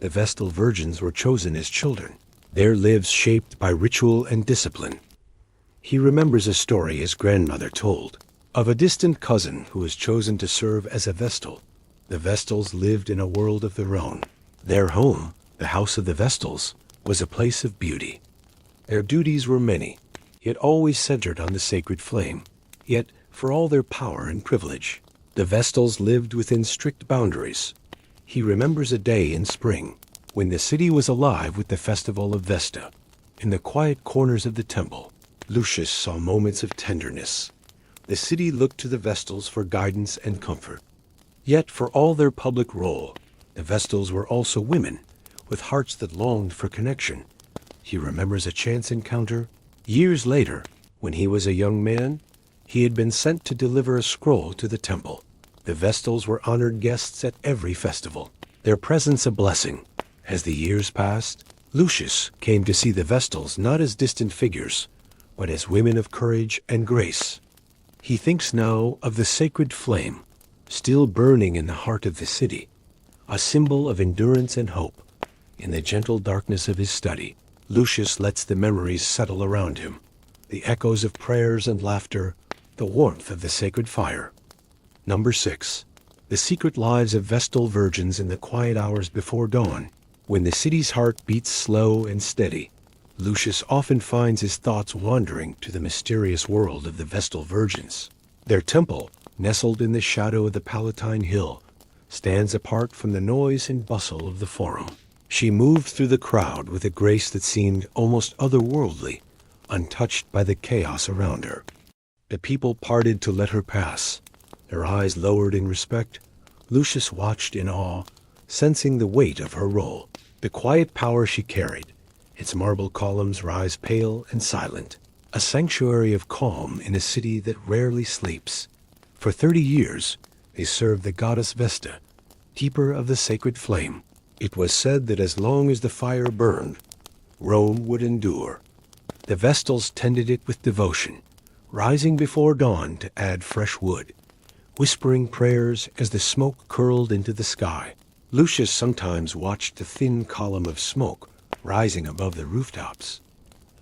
The Vestal Virgins were chosen as children, their lives shaped by ritual and discipline. He remembers a story his grandmother told of a distant cousin who was chosen to serve as a Vestal. The Vestals lived in a world of their own. Their home, the house of the Vestals, was a place of beauty. Their duties were many, yet always centered on the sacred flame. Yet, for all their power and privilege, the Vestals lived within strict boundaries. He remembers a day in spring, when the city was alive with the festival of Vesta. In the quiet corners of the temple, Lucius saw moments of tenderness. The city looked to the Vestals for guidance and comfort. Yet, for all their public role, the Vestals were also women, with hearts that longed for connection. He remembers a chance encounter. Years later, when he was a young man, he had been sent to deliver a scroll to the temple. The Vestals were honored guests at every festival, their presence a blessing. As the years passed, Lucius came to see the Vestals not as distant figures, but as women of courage and grace. He thinks now of the sacred flame, still burning in the heart of the city, a symbol of endurance and hope. In the gentle darkness of his study, Lucius lets the memories settle around him, the echoes of prayers and laughter, the warmth of the sacred fire. Number 6. The secret lives of Vestal Virgins in the quiet hours before dawn. When the city's heart beats slow and steady, Lucius often finds his thoughts wandering to the mysterious world of the Vestal Virgins. Their temple, nestled in the shadow of the Palatine Hill, stands apart from the noise and bustle of the Forum. She moved through the crowd with a grace that seemed almost otherworldly, untouched by the chaos around her. The people parted to let her pass, their eyes lowered in respect. Lucius watched in awe, sensing the weight of her role, the quiet power she carried. Its marble columns rise pale and silent, a sanctuary of calm in a city that rarely sleeps. For 30 years, they served the goddess Vesta, keeper of the sacred flame. It was said that as long as the fire burned, Rome would endure. The Vestals tended it with devotion, rising before dawn to add fresh wood, whispering prayers as the smoke curled into the sky. Lucius sometimes watched the thin column of smoke rising above the rooftops.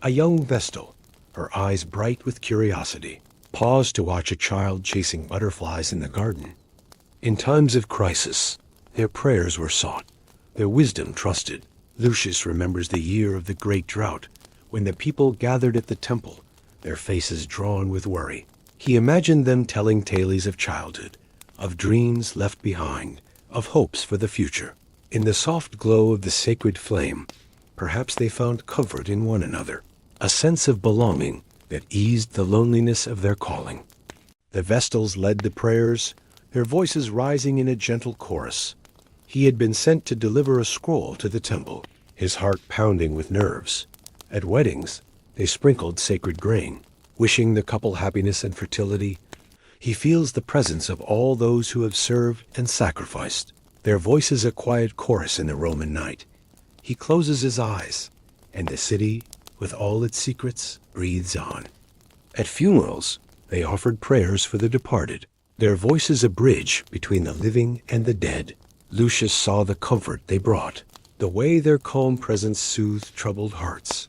A young Vestal, her eyes bright with curiosity, paused to watch a child chasing butterflies in the garden. In times of crisis, their prayers were sought, their wisdom trusted. Lucius remembers the year of the great drought, when the people gathered at the temple, their faces drawn with worry. He imagined them telling tales of childhood, of dreams left behind, of hopes for the future. In the soft glow of the sacred flame, perhaps they found comfort in one another, a sense of belonging that eased the loneliness of their calling. The Vestals led the prayers, their voices rising in a gentle chorus. He had been sent to deliver a scroll to the temple, his heart pounding with nerves. At weddings, they sprinkled sacred grain, wishing the couple happiness and fertility. He feels the presence of all those who have served and sacrificed, their voices a quiet chorus in the Roman night. He closes his eyes, and the city, with all its secrets, breathes on. At funerals, they offered prayers for the departed, their voices a bridge between the living and the dead. Lucius saw the comfort they brought, the way their calm presence soothed troubled hearts.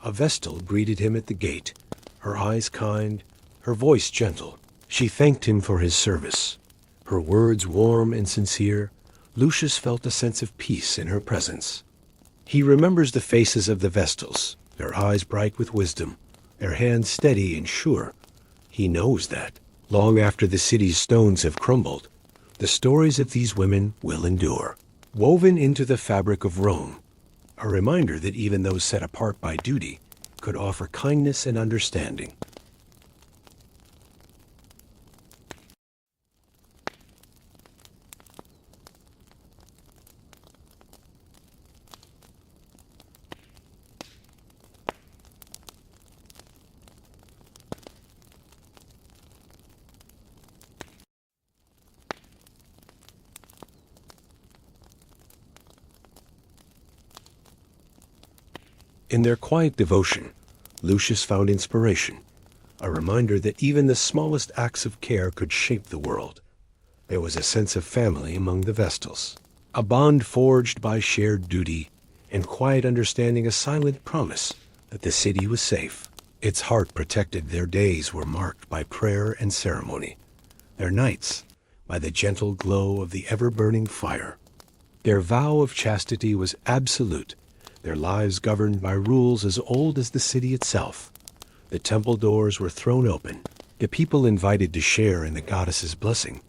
A Vestal greeted him at the gate, her eyes kind, her voice gentle. She thanked him for his service. Her words warm and sincere. Lucius felt a sense of peace in her presence. He remembers the faces of the Vestals, their eyes bright with wisdom, their hands steady and sure. He knows that, long after the city's stones have crumbled, the stories of these women will endure, woven into the fabric of Rome, a reminder that even those set apart by duty could offer kindness and understanding. In their quiet devotion, Lucius found inspiration, a reminder that even the smallest acts of care could shape the world. There was a sense of family among the Vestals, a bond forged by shared duty and quiet understanding, a silent promise that the city was safe. Its heart protected. Their days were marked by prayer and ceremony, their nights by the gentle glow of the ever-burning fire. Their vow of chastity was absolute, their lives governed by rules as old as the city itself. The temple doors were thrown open, the people invited to share in the goddess's blessing.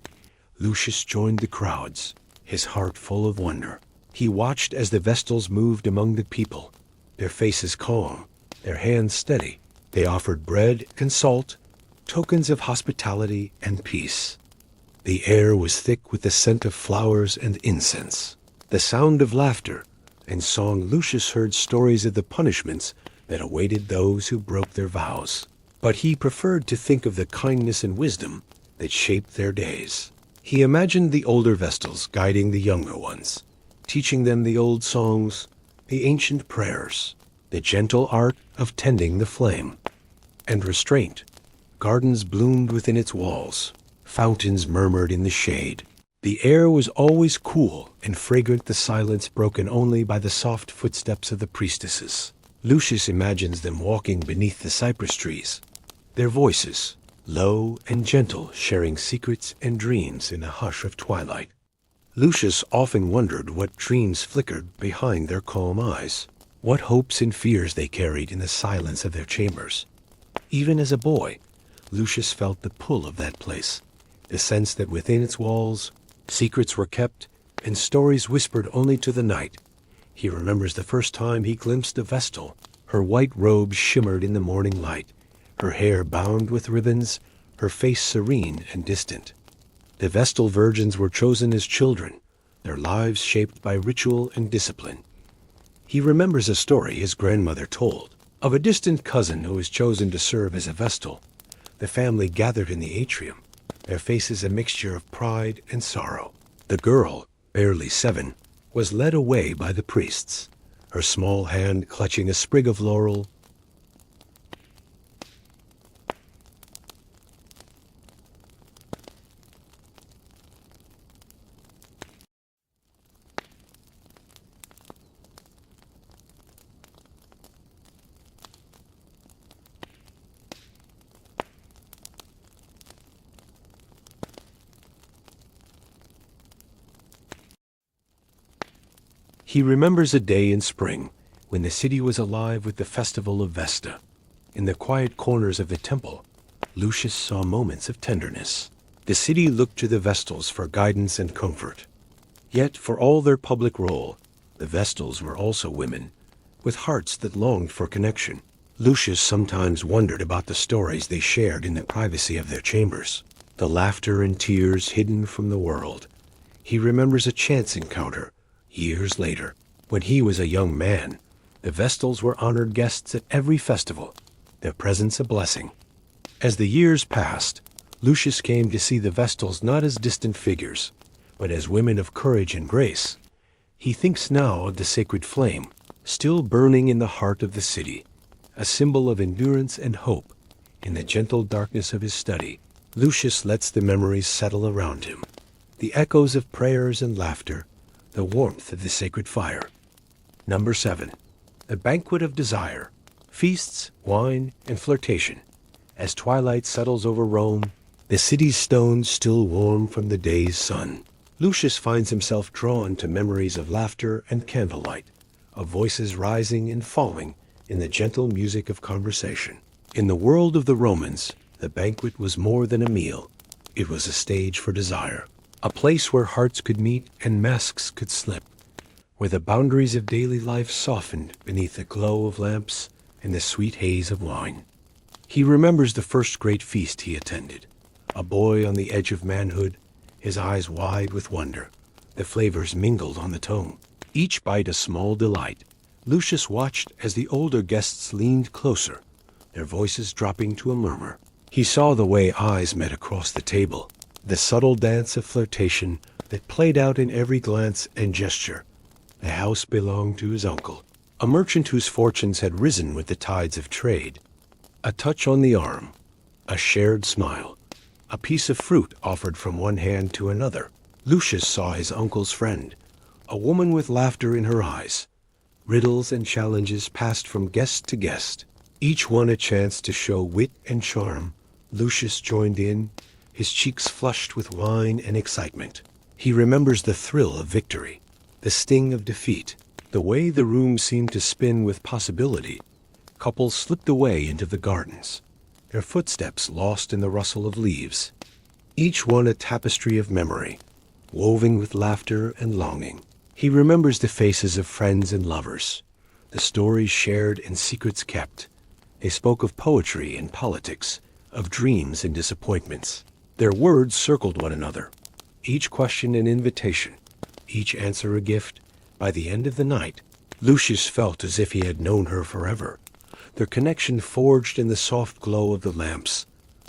Lucius joined the crowds, his heart full of wonder. He watched as the Vestals moved among the people, their faces calm, their hands steady. They offered bread and salt, tokens of hospitality and peace. The air was thick with the scent of flowers and incense, the sound of laughter and song. Lucius heard stories of the punishments that awaited those who broke their vows, but he preferred to think of the kindness and wisdom that shaped their days. He imagined the older Vestals guiding the younger ones, teaching them the old songs, the ancient prayers, the gentle art of tending the flame. And restraint. Gardens bloomed within its walls, fountains murmured in the shade. The air was always cool and fragrant, the silence broken only by the soft footsteps of the priestesses. Lucius imagines them walking beneath the cypress trees, their voices, low and gentle, sharing secrets and dreams in a hush of twilight. Lucius often wondered what dreams flickered behind their calm eyes, what hopes and fears they carried in the silence of their chambers. Even as a boy, Lucius felt the pull of that place, the sense that within its walls, secrets were kept and stories whispered only to the night. He remembers the first time he glimpsed a Vestal. Her white robes shimmered in the morning light, her hair bound with ribbons, her face serene and distant. The Vestal Virgins were chosen as children, their lives shaped by ritual and discipline. He remembers a story his grandmother told of a distant cousin who was chosen to serve as a Vestal. The family gathered in the atrium, their faces a mixture of pride and sorrow. The girl, barely 7, was led away by the priests, her small hand clutching a sprig of laurel. He remembers a day in spring when the city was alive with the festival of Vesta. In the quiet corners of the temple, Lucius saw moments of tenderness. The city looked to the Vestals for guidance and comfort. Yet, for all their public role, the Vestals were also women, with hearts that longed for connection. Lucius sometimes wondered about the stories they shared in the privacy of their chambers, the laughter and tears hidden from the world. He remembers a chance encounter years later. When he was a young man, the Vestals were honored guests at every festival, their presence a blessing. As the years passed, Lucius came to see the Vestals not as distant figures, but as women of courage and grace. He thinks now of the sacred flame, still burning in the heart of the city, a symbol of endurance and hope. In the gentle darkness of his study, Lucius lets the memories settle around him, the echoes of prayers and laughter, the warmth of the sacred fire. Number 7. The Banquet of Desire. Feasts, wine, and flirtation. As twilight settles over Rome, the city's stones still warm from the day's sun, Lucius finds himself drawn to memories of laughter and candlelight, of voices rising and falling in the gentle music of conversation. In the world of the Romans, the banquet was more than a meal. It was a stage for desire, a place where hearts could meet and masks could slip, where the boundaries of daily life softened beneath the glow of lamps and the sweet haze of wine. He remembers the first great feast he attended, a boy on the edge of manhood, his eyes wide with wonder. The flavors mingled on the tongue, each bite a small delight. Lucius watched as the older guests leaned closer, their voices dropping to a murmur. He saw the way eyes met across the table, the subtle dance of flirtation that played out in every glance and gesture. The house belonged to his uncle, a merchant whose fortunes had risen with the tides of trade. A touch on the arm, a shared smile, a piece of fruit offered from one hand to another. Lucius saw his uncle's friend, a woman with laughter in her eyes. Riddles and challenges passed from guest to guest, each one a chance to show wit and charm. Lucius joined in, his cheeks flushed with wine and excitement. He remembers the thrill of victory, the sting of defeat, the way the room seemed to spin with possibility. Couples slipped away into the gardens, their footsteps lost in the rustle of leaves, each one a tapestry of memory, woven with laughter and longing. He remembers the faces of friends and lovers, the stories shared and secrets kept. They spoke of poetry and politics, of dreams and disappointments. Their words circled one another, each question an invitation, each answer a gift. By the end of the night, Lucius felt as if he had known her forever, their connection forged in the soft glow of the lamps,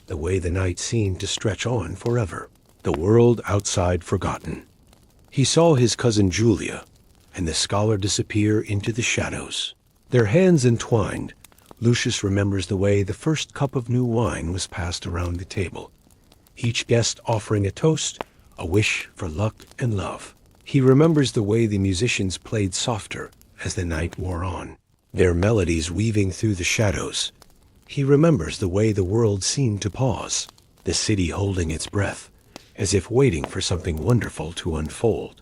the way the night seemed to stretch on forever, the world outside forgotten. He saw his cousin Julia and the scholar disappear into the shadows. Their hands entwined, Lucius remembers the way the first cup of new wine was passed around the table, each guest offering a toast, a wish for luck and love. He remembers the way the musicians played softer as the night wore on, their melodies weaving through the shadows. He remembers the way the world seemed to pause, the city holding its breath, as if waiting for something wonderful to unfold.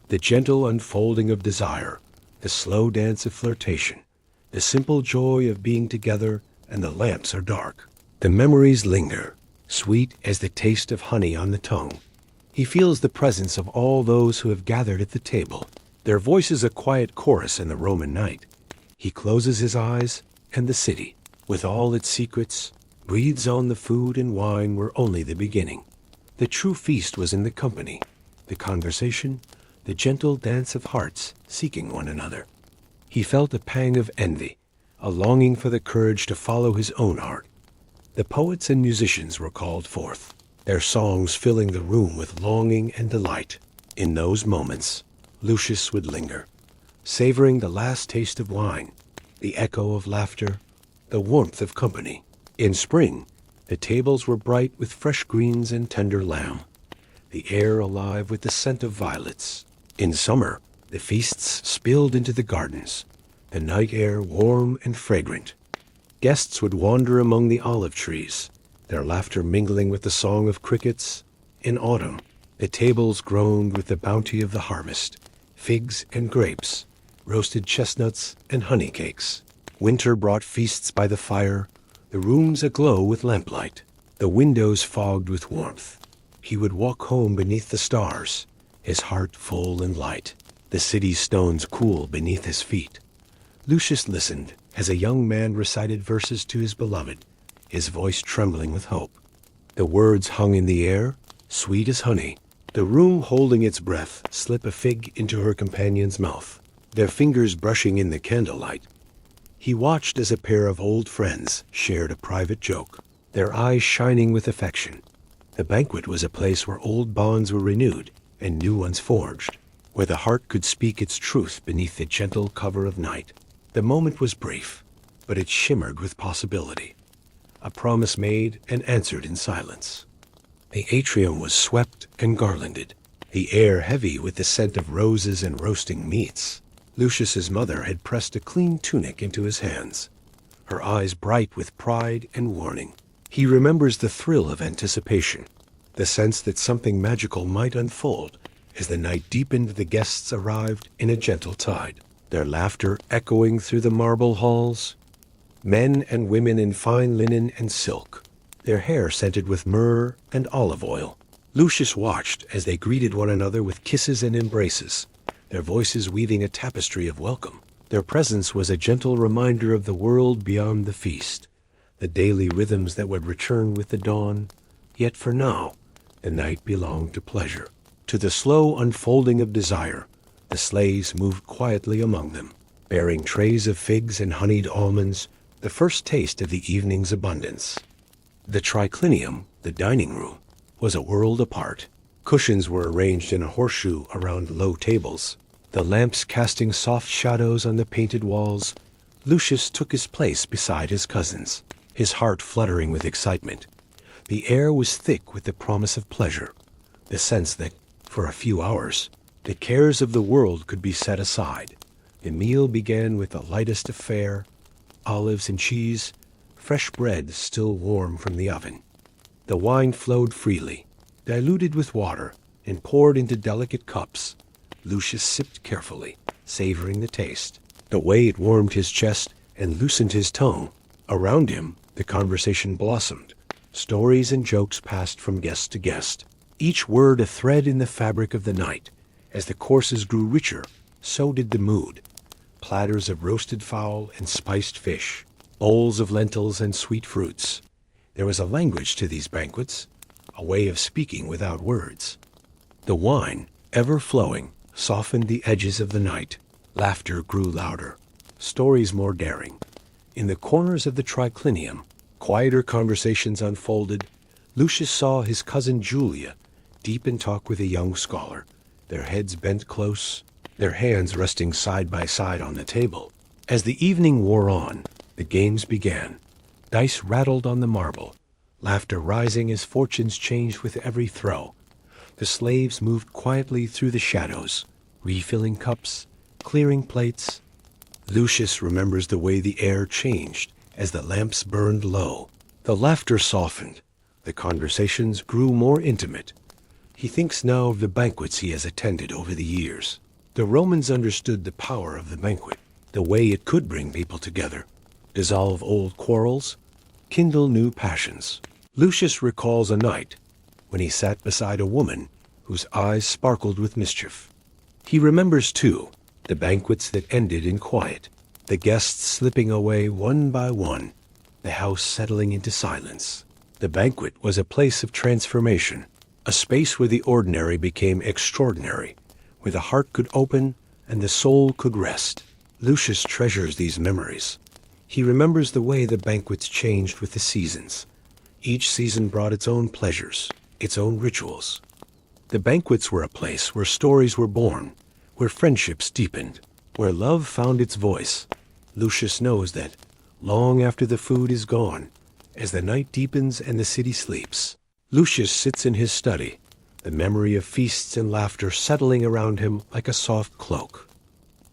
The gentle unfolding of desire, the slow dance of flirtation, the simple joy of being together, and the lamps are dark. The memories linger, sweet as the taste of honey on the tongue. He feels the presence of all those who have gathered at the table, their voices a quiet chorus in the Roman night. He closes his eyes, and the city, with all its secrets, breathes on. The food and wine were only the beginning. The true feast was in the company, the conversation, the gentle dance of hearts seeking one another. He felt a pang of envy, a longing for the courage to follow his own heart. The poets and musicians were called forth, their songs filling the room with longing and delight. In those moments, Lucius would linger, savoring the last taste of wine, the echo of laughter, the warmth of company. In spring, the tables were bright with fresh greens and tender lamb, the air alive with the scent of violets. In summer, the feasts spilled into the gardens, the night air warm and fragrant. Guests would wander among the olive trees, their laughter mingling with the song of crickets. In autumn, the tables groaned with the bounty of the harvest, figs and grapes, roasted chestnuts and honey cakes. Winter brought feasts by the fire, the rooms aglow with lamplight, the windows fogged with warmth. He would walk home beneath the stars, his heart full and light, the city's stones cool beneath his feet. Lucius listened as a young man recited verses to his beloved, his voice trembling with hope. The words hung in the air, sweet as honey. The room holding its breath slip a fig into her companion's mouth, their fingers brushing in the candlelight. He watched as a pair of old friends shared a private joke, their eyes shining with affection. The banquet was a place where old bonds were renewed and new ones forged, where the heart could speak its truth beneath the gentle cover of night. The moment was brief, but it shimmered with possibility, a promise made and answered in silence. The atrium was swept and garlanded, the air heavy with the scent of roses and roasting meats. Lucius's mother had pressed a clean tunic into his hands, her eyes bright with pride and warning. He remembers the thrill of anticipation, the sense that something magical might unfold. As the night deepened, the guests arrived in a gentle tide, their laughter echoing through the marble halls. Men and women in fine linen and silk, their hair scented with myrrh and olive oil. Lucius watched as they greeted one another with kisses and embraces, their voices weaving a tapestry of welcome. Their presence was a gentle reminder of the world beyond the feast, the daily rhythms that would return with the dawn. Yet for now, the night belonged to pleasure, to the slow unfolding of desire. The sleighs moved quietly among them, bearing trays of figs and honeyed almonds, the first taste of the evening's abundance. The triclinium, the dining room, was a world apart. Cushions were arranged in a horseshoe around low tables, The lamps casting soft shadows on the painted walls, Lucius took his place beside his cousins, his heart fluttering with excitement. The air was thick with the promise of pleasure, the sense that, for a few hours, the cares of the world could be set aside. The meal began with the lightest of fare, olives and cheese, fresh bread still warm from the oven. The wine flowed freely, diluted with water, and poured into delicate cups. Lucius sipped carefully, savoring the taste, the way it warmed his chest and loosened his tongue. Around him, the conversation blossomed. Stories and jokes passed from guest to guest, each word a thread in the fabric of the night. As the courses grew richer, so did the mood. Platters of roasted fowl and spiced fish, bowls of lentils and sweet fruits. There was a language to these banquets, a way of speaking without words. The wine, ever flowing, softened the edges of the night. Laughter grew louder, stories more daring. In the corners of the triclinium, quieter conversations unfolded. Lucius saw his cousin Julia, deep in talk with a young scholar, their heads bent close, their hands resting side by side on the table. As the evening wore on, the games began. Dice rattled on the marble, laughter rising as fortunes changed with every throw. The slaves moved quietly through the shadows, refilling cups, clearing plates. Lucius remembers the way the air changed as the lamps burned low. The laughter softened. The conversations grew more intimate. He thinks now of the banquets he has attended over the years. The Romans understood the power of the banquet, the way it could bring people together, dissolve old quarrels, kindle new passions. Lucius recalls a night when he sat beside a woman whose eyes sparkled with mischief. He remembers, too, the banquets that ended in quiet, the guests slipping away one by one, the house settling into silence. The banquet was a place of transformation, a space where the ordinary became extraordinary, where the heart could open and the soul could rest. Lucius treasures these memories. He remembers the way the banquets changed with the seasons. Each season brought its own pleasures, its own rituals. The banquets were a place where stories were born, where friendships deepened, where love found its voice. Lucius knows that, long after the food is gone, as the night deepens and the city sleeps, Lucius sits in his study, the memory of feasts and laughter settling around him like a soft cloak.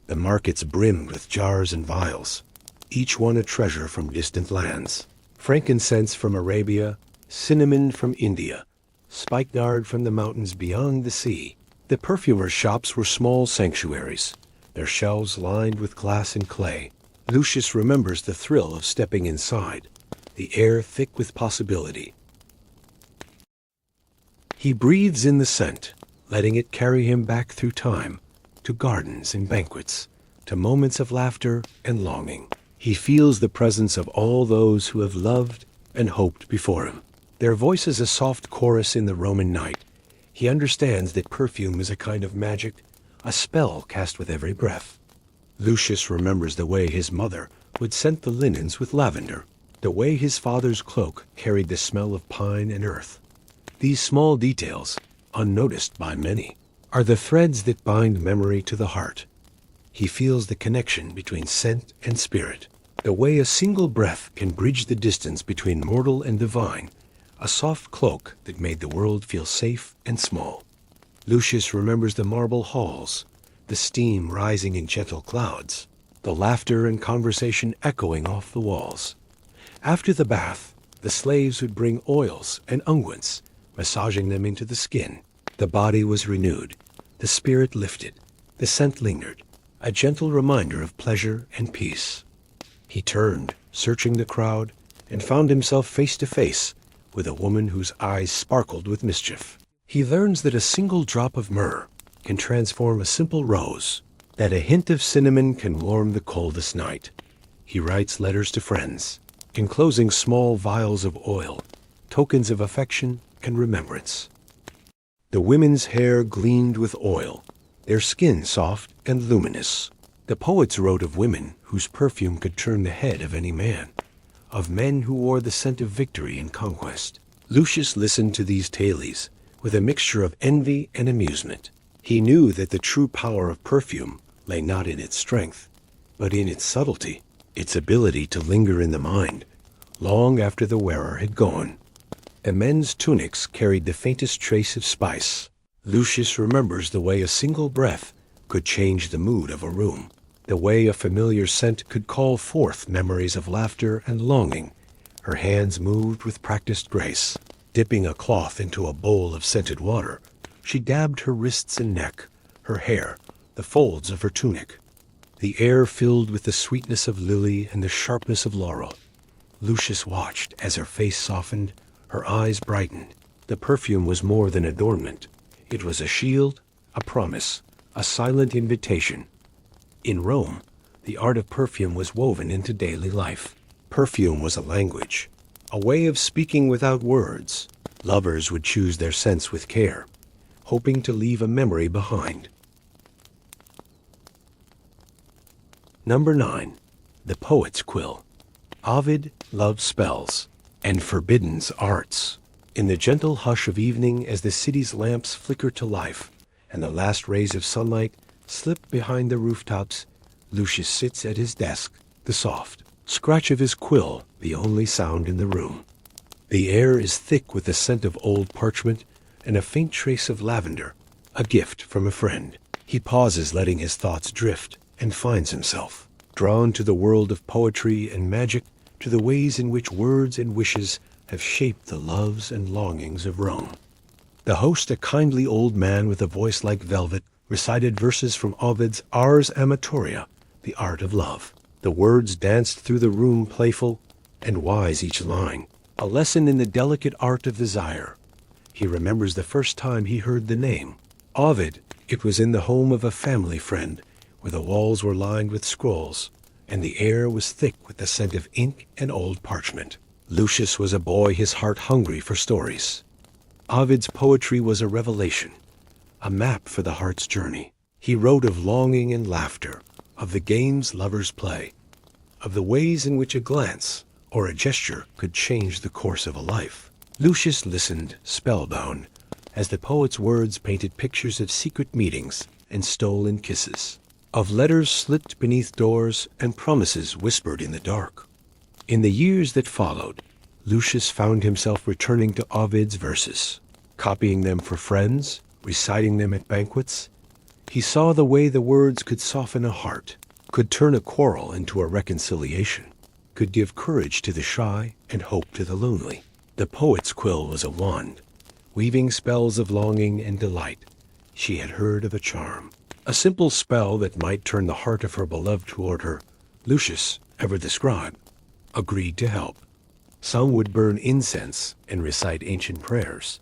The markets brimmed with jars and vials, each one a treasure from distant lands. Frankincense from Arabia, cinnamon from India, spikenard from the mountains beyond the sea. The perfumers' shops were small sanctuaries, their shelves lined with glass and clay. Lucius remembers the thrill of stepping inside, the air thick with possibility. He breathes in the scent, letting it carry him back through time, to gardens and banquets, to moments of laughter and longing. He feels the presence of all those who have loved and hoped before him. Their voices a soft chorus in the Roman night. He understands that perfume is a kind of magic, a spell cast with every breath. Lucius remembers the way his mother would scent the linens with lavender, the way his father's cloak carried the smell of pine and earth. These small details, unnoticed by many, are the threads that bind memory to the heart. He feels the connection between scent and spirit, the way a single breath can bridge the distance between mortal and divine, a soft cloak that made the world feel safe and small. Lucius remembers the marble halls, the steam rising in gentle clouds, the laughter and conversation echoing off the walls. After the bath, the slaves would bring oils and unguents, massaging them into the skin. The body was renewed, the spirit lifted, the scent lingered, a gentle reminder of pleasure and peace. He turned, searching the crowd, and found himself face to face with a woman whose eyes sparkled with mischief. He learns that a single drop of myrrh can transform a simple rose, that a hint of cinnamon can warm the coldest night. He writes letters to friends, enclosing small vials of oil, tokens of affection and remembrance. The women's hair gleamed with oil, their skin soft and luminous. The poets wrote of women whose perfume could turn the head of any man, of men who wore the scent of victory and conquest. Lucius listened to these tales with a mixture of envy and amusement. He knew that the true power of perfume lay not in its strength, but in its subtlety, its ability to linger in the mind, long after the wearer had gone. Men's tunics carried the faintest trace of spice. Lucius remembers the way a single breath could change the mood of a room, the way a familiar scent could call forth memories of laughter and longing. Her hands moved with practiced grace. Dipping a cloth into a bowl of scented water, she dabbed her wrists and neck, her hair, the folds of her tunic. The air filled with the sweetness of lily and the sharpness of laurel. Lucius watched as her face softened, her eyes brightened. The perfume was more than adornment. It was a shield, a promise, a silent invitation. In Rome, the art of perfume was woven into daily life. Perfume was a language, a way of speaking without words. Lovers would choose their scents with care, hoping to leave a memory behind. Number 9. The Poet's Quill. Ovid loved spells and forbidden arts. In the gentle hush of evening, as the city's lamps flicker to life and the last rays of sunlight slip behind the rooftops, Lucius sits at his desk, the soft scratch of his quill the only sound in the room. The air is thick with the scent of old parchment and a faint trace of lavender, a gift from a friend. He pauses, letting his thoughts drift, and finds himself drawn to the world of poetry and magic, to the ways in which words and wishes have shaped the loves and longings of Rome. The host, a kindly old man with a voice like velvet, recited verses from Ovid's Ars Amatoria, the art of love. The words danced through the room, playful and wise each line, a lesson in the delicate art of desire. He remembers the first time he heard the name. Ovid. It was in the home of a family friend, where the walls were lined with scrolls, and the air was thick with the scent of ink and old parchment. Lucius was a boy, his heart hungry for stories. Ovid's poetry was a revelation, a map for the heart's journey. He wrote of longing and laughter, of the games lovers play, of the ways in which a glance or a gesture could change the course of a life. Lucius listened, spellbound, as the poet's words painted pictures of secret meetings and stolen kisses, of letters slipped beneath doors and promises whispered in the dark. In the years that followed, Lucius found himself returning to Ovid's verses, copying them for friends, reciting them at banquets. He saw the way the words could soften a heart, could turn a quarrel into a reconciliation, could give courage to the shy and hope to the lonely. The poet's quill was a wand, weaving spells of longing and delight. She had heard of a charm, a simple spell that might turn the heart of her beloved toward her. Lucius, ever the scribe, agreed to help. Some would burn incense and recite ancient prayers.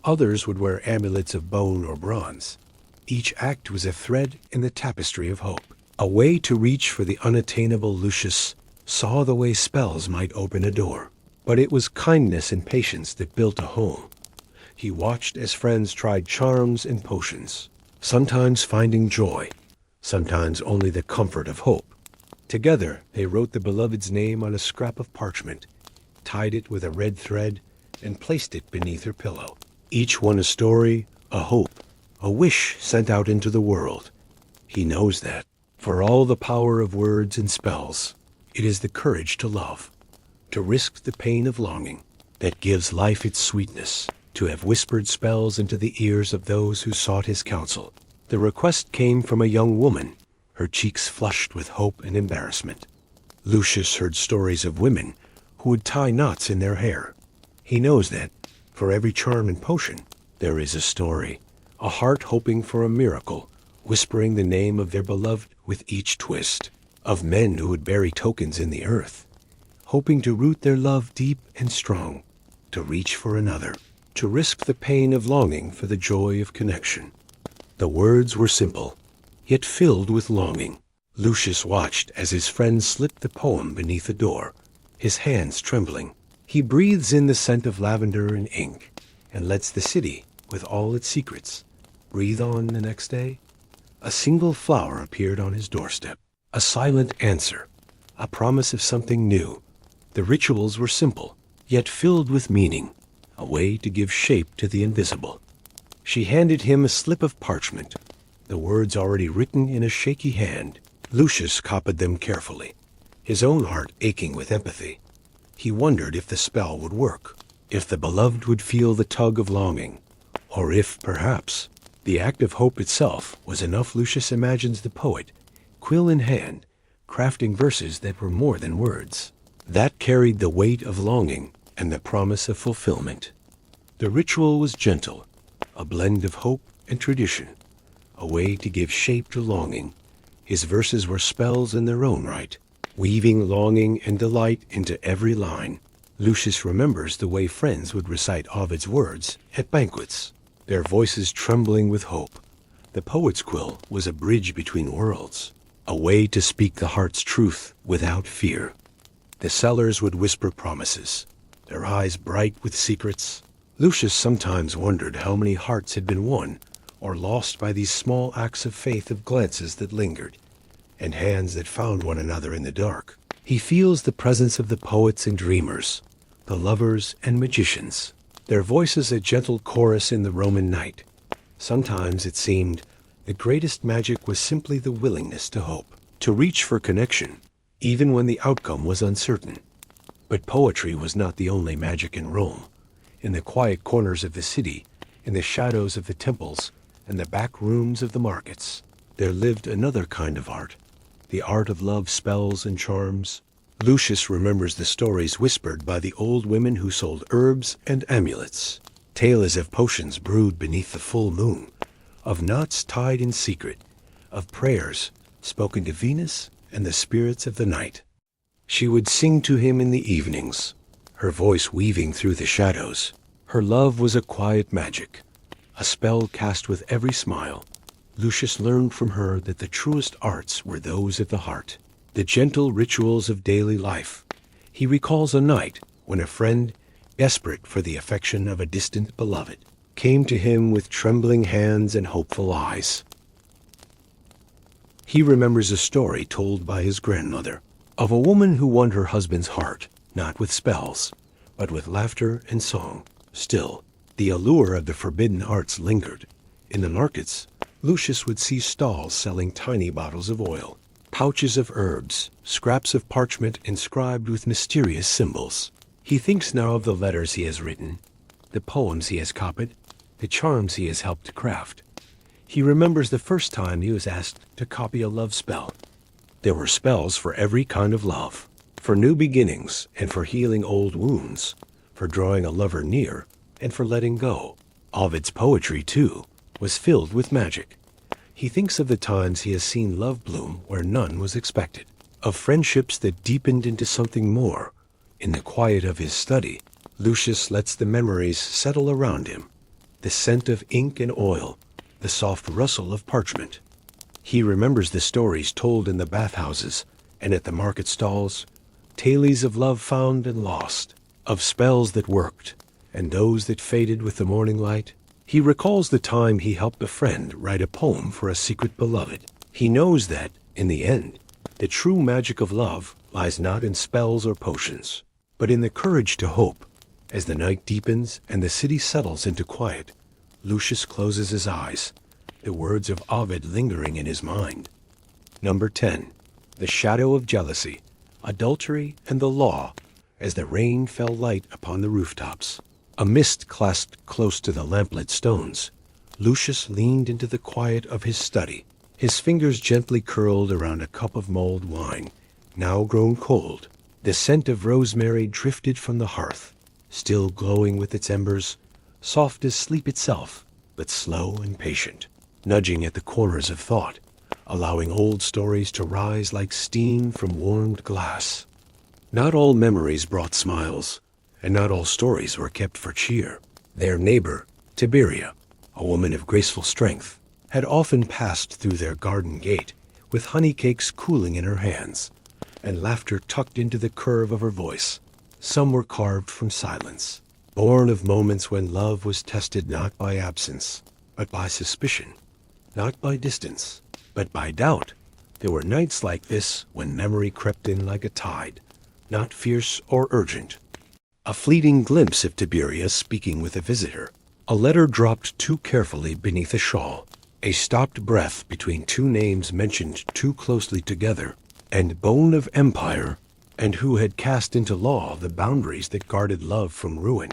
Others would wear amulets of bone or bronze. Each act was a thread in the tapestry of hope, a way to reach for the unattainable. Lucius saw the way spells might open a door, but it was kindness and patience that built a home. He watched as friends tried charms and potions, sometimes finding joy, sometimes only the comfort of hope. Together they wrote the beloved's name on a scrap of parchment, tied it with a red thread, and placed it beneath her pillow. Each one a story, a hope, a wish sent out into the world. He knows that, for all the power of words and spells, it is the courage to love, to risk the pain of longing, that gives life its sweetness, to have whispered spells into the ears of those who sought his counsel. The request came from a young woman, her cheeks flushed with hope and embarrassment. Lucius heard stories of women who would tie knots in their hair. He knows that, for every charm and potion, there is a story, a heart hoping for a miracle, whispering the name of their beloved with each twist, of men who would bury tokens in the earth, hoping to root their love deep and strong, to reach for another, to risk the pain of longing for the joy of connection. The words were simple, yet filled with longing. Lucius watched as his friend slipped the poem beneath the door, his hands trembling. He breathes in the scent of lavender and ink, and lets the city, with all its secrets, breathe on. The next day, a single flower appeared on his doorstep, a silent answer, a promise of something new. The rituals were simple, yet filled with meaning, a way to give shape to the invisible. She handed him a slip of parchment, the words already written in a shaky hand. Lucius copied them carefully, his own heart aching with empathy. He wondered if the spell would work, if the beloved would feel the tug of longing, or if, perhaps, the act of hope itself was enough. Lucius imagines the poet, quill in hand, crafting verses that were more than words, that carried the weight of longing and the promise of fulfillment. The ritual was gentle, a blend of hope and tradition, a way to give shape to longing. His verses were spells in their own right, weaving longing and delight into every line. Lucius remembers the way friends would recite Ovid's words at banquets, their voices trembling with hope. The poet's quill was a bridge between worlds, a way to speak the heart's truth without fear. The sellers would whisper promises, their eyes bright with secrets. Lucius sometimes wondered how many hearts had been won or lost by these small acts of faith, of glances that lingered, and hands that found one another in the dark. He feels the presence of the poets and dreamers, the lovers and magicians, their voices a gentle chorus in the Roman night. Sometimes it seemed the greatest magic was simply the willingness to hope, to reach for connection, even when the outcome was uncertain. But poetry was not the only magic in Rome. In the quiet corners of the city, in the shadows of the temples, and the back rooms of the markets, there lived another kind of art, the art of love spells and charms. Lucius remembers the stories whispered by the old women who sold herbs and amulets, tales of potions brewed beneath the full moon, of knots tied in secret, of prayers spoken to Venus and the spirits of the night. She would sing to him in the evenings, her voice weaving through the shadows. Her love was a quiet magic, a spell cast with every smile. Lucius learned from her that the truest arts were those of the heart, the gentle rituals of daily life. He recalls a night when a friend, desperate for the affection of a distant beloved, came to him with trembling hands and hopeful eyes. He remembers a story told by his grandmother of a woman who won her husband's heart, not with spells, but with laughter and song. Still, the allure of the forbidden arts lingered. In the markets, Lucius would see stalls selling tiny bottles of oil, pouches of herbs, scraps of parchment inscribed with mysterious symbols. He thinks now of the letters he has written, the poems he has copied, the charms he has helped to craft. He remembers the first time he was asked to copy a love spell. There were spells for every kind of love, for new beginnings and for healing old wounds, for drawing a lover near and for letting go. Ovid's poetry, too, was filled with magic. He thinks of the times he has seen love bloom where none was expected, of friendships that deepened into something more. In the quiet of his study, Lucius lets the memories settle around him, the scent of ink and oil, the soft rustle of parchment. He remembers the stories told in the bathhouses and at the market stalls, tales of love found and lost, of spells that worked and those that faded with the morning light. He recalls the time he helped a friend write a poem for a secret beloved. He knows that, in the end, the true magic of love lies not in spells or potions, but in the courage to hope. As the night deepens and the city settles into quiet, Lucius closes his eyes, the words of Ovid lingering in his mind. Number 10. The shadow of jealousy, adultery, and the law, as the rain fell light upon the rooftops. A mist clasped close to the lamplit stones. Lucius leaned into the quiet of his study, his fingers gently curled around a cup of mulled wine, now grown cold. The scent of rosemary drifted from the hearth, still glowing with its embers, soft as sleep itself, but slow and patient, nudging at the corners of thought, allowing old stories to rise like steam from warmed glass. Not all memories brought smiles, and not all stories were kept for cheer. Their neighbor, Tiberia, a woman of graceful strength, had often passed through their garden gate with honey cakes cooling in her hands, and laughter tucked into the curve of her voice. Some were carved from silence, born of moments when love was tested not by absence, but by suspicion, not by distance, but by doubt. There were nights like this when memory crept in like a tide, not fierce or urgent. A fleeting glimpse of Tiberia speaking with a visitor, A letter dropped too carefully beneath a shawl, a stopped breath between two names mentioned too closely together, and bone of empire, and who had cast into law the boundaries that guarded love from ruin.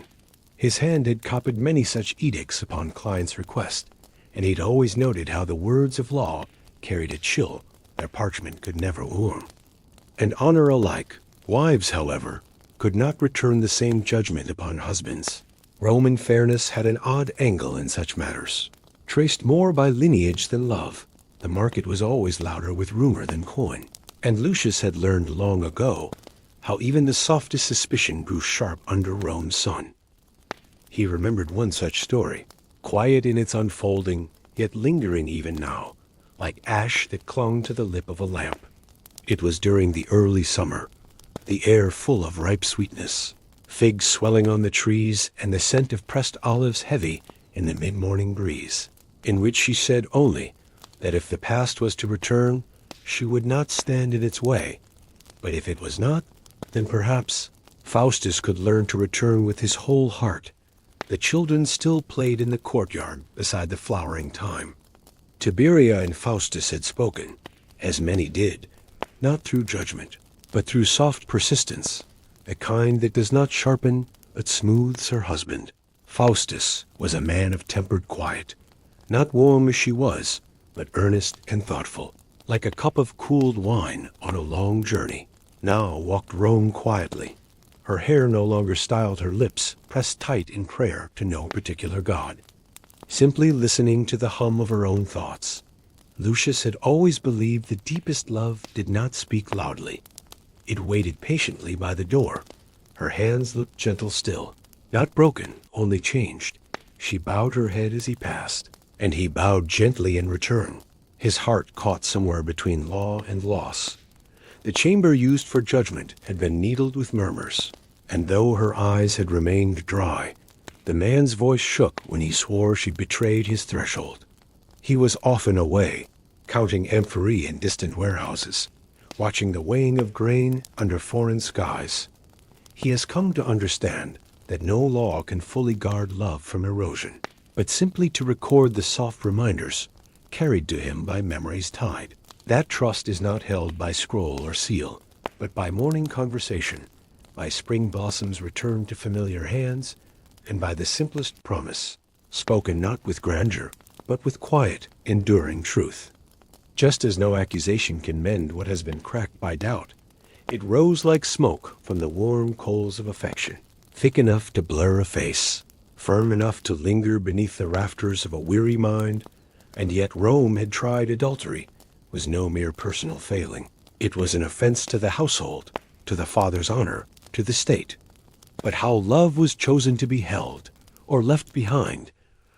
His hand had copied many such edicts upon clients' request, and he'd always noted how the words of law carried a chill their parchment could never warm. And honor alike, wives, however, could not return the same judgment upon husbands. Roman fairness had an odd angle in such matters. Traced more by lineage than love, the market was always louder with rumor than coin. And Lucius had learned long ago how even the softest suspicion grew sharp under Rome's sun. He remembered one such story, quiet in its unfolding, yet lingering even now, like ash that clung to the lip of a lamp. It was during the early summer, the air full of ripe sweetness, figs swelling on the trees, and the scent of pressed olives heavy in the mid-morning breeze, in which she said only that if the past was to return, she would not stand in its way, but if it was not, then perhaps Faustus could learn to return with his whole heart. The children still played in the courtyard beside the flowering thyme. Tiberia and Faustus had spoken, as many did, not through judgment, but through soft persistence, the kind that does not sharpen but smooths her husband. Faustus was a man of tempered quiet, not warm as she was, but earnest and thoughtful, like a cup of cooled wine on a long journey. Now walked Rome quietly. Her hair no longer styled her lips, pressed tight in prayer to no particular god, simply listening to the hum of her own thoughts. Lucius had always believed the deepest love did not speak loudly. It waited patiently by the door. Her hands looked gentle still, not broken, only changed. She bowed her head as he passed, and he bowed gently in return. His heart caught somewhere between law and loss. The chamber used for judgment had been needled with murmurs, and though her eyes had remained dry, the man's voice shook when he swore she betrayed his threshold. He was often away, counting amphorae in distant warehouses, watching the weighing of grain under foreign skies. He has come to understand that no law can fully guard love from erosion, but simply to record the soft reminders carried to him by memory's tide. That trust is not held by scroll or seal, but by morning conversation, by spring blossoms returned to familiar hands, and by the simplest promise, spoken not with grandeur, but with quiet, enduring truth. Just as no accusation can mend what has been cracked by doubt, it rose like smoke from the warm coals of affection, thick enough to blur a face, firm enough to linger beneath the rafters of a weary mind. And yet Rome had tried adultery, was no mere personal failing. It was an offense to the household, to the father's honor, to the state. But how love was chosen to be held, or left behind,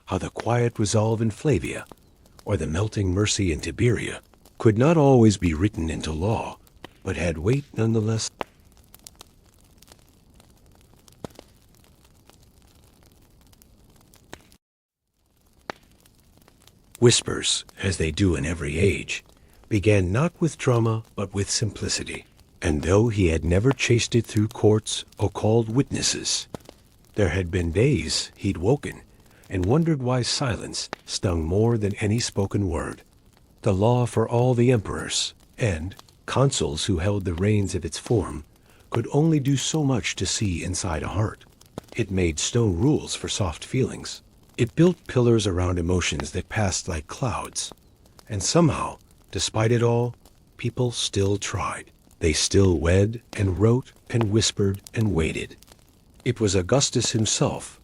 how the quiet resolve in Flavia, or the melting mercy in Tiberia, could not always be written into law, but had weight nonetheless. Whispers, as they do in every age, began not with drama but with simplicity, and though he had never chased it through courts or called witnesses, there had been days he'd woken and wondered why silence stung more than any spoken word. The law for all the emperors, and consuls who held the reins of its form, could only do so much to see inside a heart. It made stone rules for soft feelings. It built pillars around emotions that passed like clouds. And somehow, despite it all, people still tried. They still wed and wrote and whispered and waited. It was Augustus himself,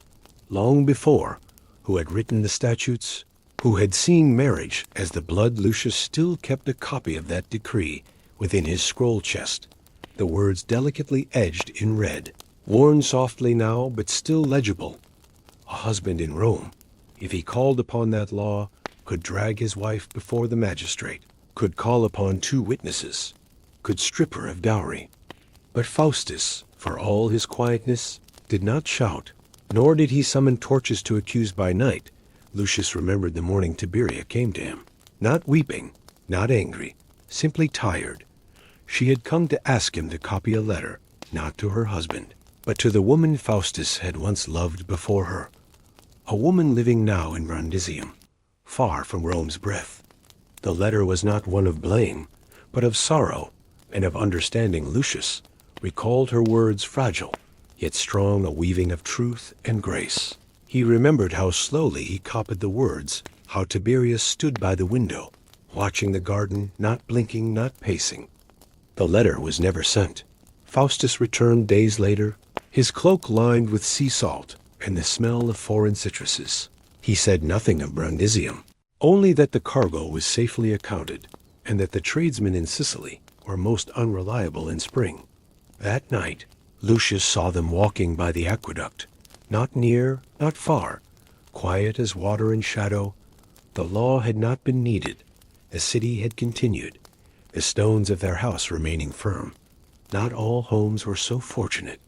long before, who had written the statutes, who had seen marriage as the blood. Lucius still kept a copy of that decree within his scroll chest, the words delicately edged in red, worn softly now but still legible. A husband in Rome, if he called upon that law, could drag his wife before the magistrate, could call upon 2 witnesses, could strip her of dowry. But Faustus, for all his quietness, did not shout, nor did he summon torches to accuse by night. Lucius remembered the morning Tiberia came to him, not weeping, not angry, simply tired. She had come to ask him to copy a letter, not to her husband, but to the woman Faustus had once loved before her. a woman living now in Brundisium, far from Rome's breath. The letter was not one of blame, but of sorrow and of understanding. Lucius recalled her words, fragile, yet strong, a weaving of truth and grace. He remembered how slowly he copied the words, how Tiberius stood by the window, watching the garden, not blinking, not pacing. The letter was never sent. Faustus returned days later, his cloak lined with sea salt and the smell of foreign citruses. He said nothing of Brundisium, only that the cargo was safely accounted, and that the tradesmen in Sicily were most unreliable in spring. That night, Lucius saw them walking by the aqueduct, not near, not far, quiet as water and shadow. The law had not been needed. The city had continued, the stones of their house remaining firm. Not all homes were so fortunate.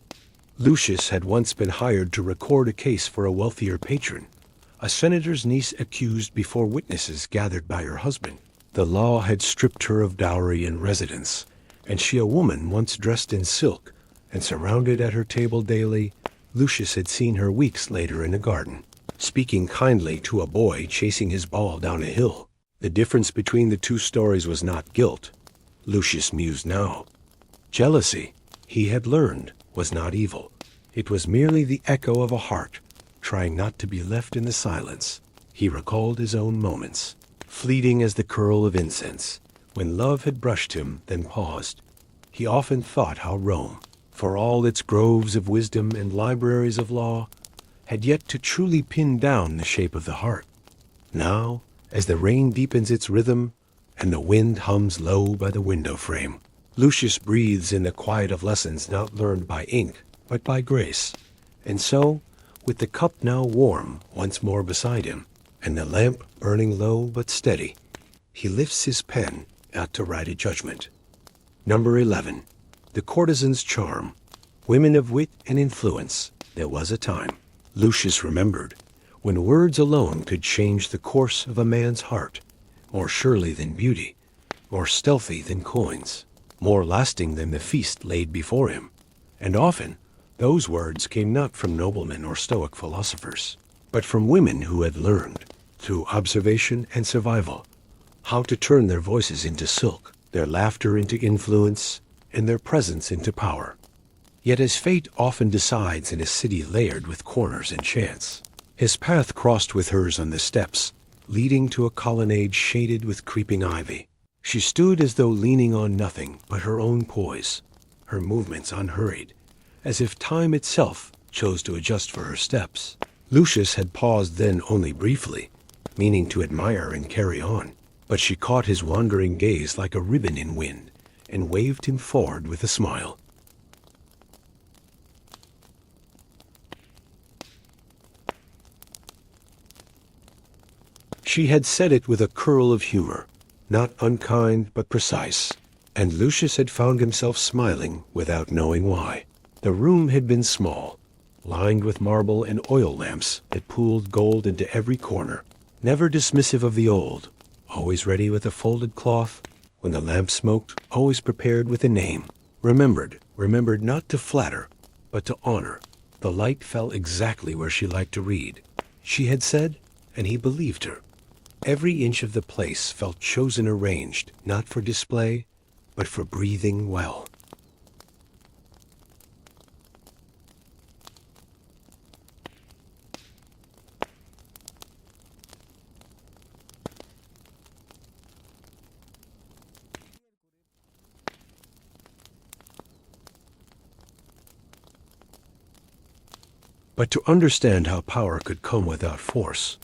Lucius had once been hired to record a case for a wealthier patron, a senator's niece accused before witnesses gathered by her husband. The law had stripped her of dowry and residence, and she, a woman once dressed in silk and surrounded at her table daily, Lucius had seen her weeks later in a garden, speaking kindly to a boy chasing his ball down a hill. The difference between the two stories was not guilt, Lucius mused now. Jealousy, he had learned, was not evil. It was merely the echo of a heart trying not to be left in the silence. He recalled his own moments, fleeting as the curl of incense, when love had brushed him, then paused. He often thought how Rome, for all its groves of wisdom and libraries of law, had yet to truly pin down the shape of the heart. Now, as the rain deepens its rhythm and the wind hums low by the window frame, Lucius breathes in the quiet of lessons not learned by ink, but by grace. And so, with the cup now warm once more beside him, and the lamp burning low but steady, he lifts his pen out to write a judgment. Number 11. The courtesan's charm. Women of wit and influence. There was a time, Lucius remembered, when words alone could change the course of a man's heart, more surely than beauty, more stealthy than coins, more lasting than the feast laid before him. And often, those words came not from noblemen or stoic philosophers, but from women who had learned, through observation and survival, how to turn their voices into silk, their laughter into influence, and their presence into power. Yet as fate often decides in a city layered with corners and chance, his path crossed with hers on the steps, leading to a colonnade shaded with creeping ivy. She stood as though leaning on nothing but her own poise, her movements unhurried, as if time itself chose to adjust for her steps. Lucius had paused then only briefly, meaning to admire and carry on, but she caught his wandering gaze like a ribbon in wind, and waved him forward with a smile. She had said it with a curl of humor, not unkind but precise, and Lucius had found himself smiling without knowing why. The room had been small, lined with marble and oil lamps that pooled gold into every corner, never dismissive of the old, always ready with a folded cloth. When the lamp smoked, always prepared with a name, remembered not to flatter, but to honor. The light fell exactly where she liked to read, she had said, and he believed her. Every inch of the place felt chosen, arranged, not for display, but for breathing well. But to understand how power could come without force,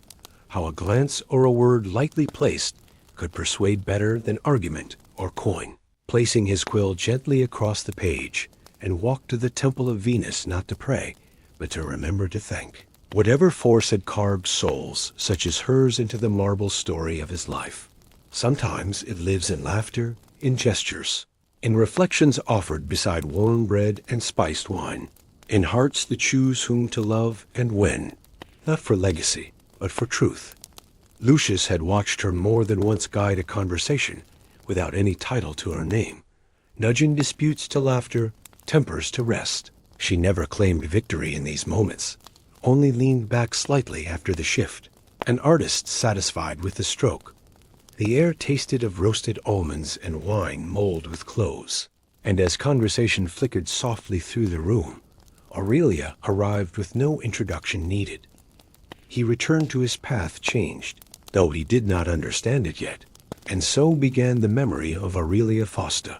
how a glance or a word lightly placed could persuade better than argument or coin, placing his quill gently across the page, and walked to the temple of Venus not to pray, but to remember to thank. Whatever force had carved souls such as hers into the marble story of his life, sometimes it lives in laughter, in gestures, in reflections offered beside warm bread and spiced wine, in hearts that choose whom to love and when, not for legacy, but for truth. Lucius had watched her more than once guide a conversation without any title to her name, nudging disputes to laughter, tempers to rest. She never claimed victory in these moments, only leaned back slightly after the shift, an artist satisfied with the stroke. The air tasted of roasted almonds and wine mulled with cloves, and as conversation flickered softly through the room, Aurelia arrived with no introduction needed. He returned to his path changed, though he did not understand it yet, and so began the memory of Aurelia Fosta.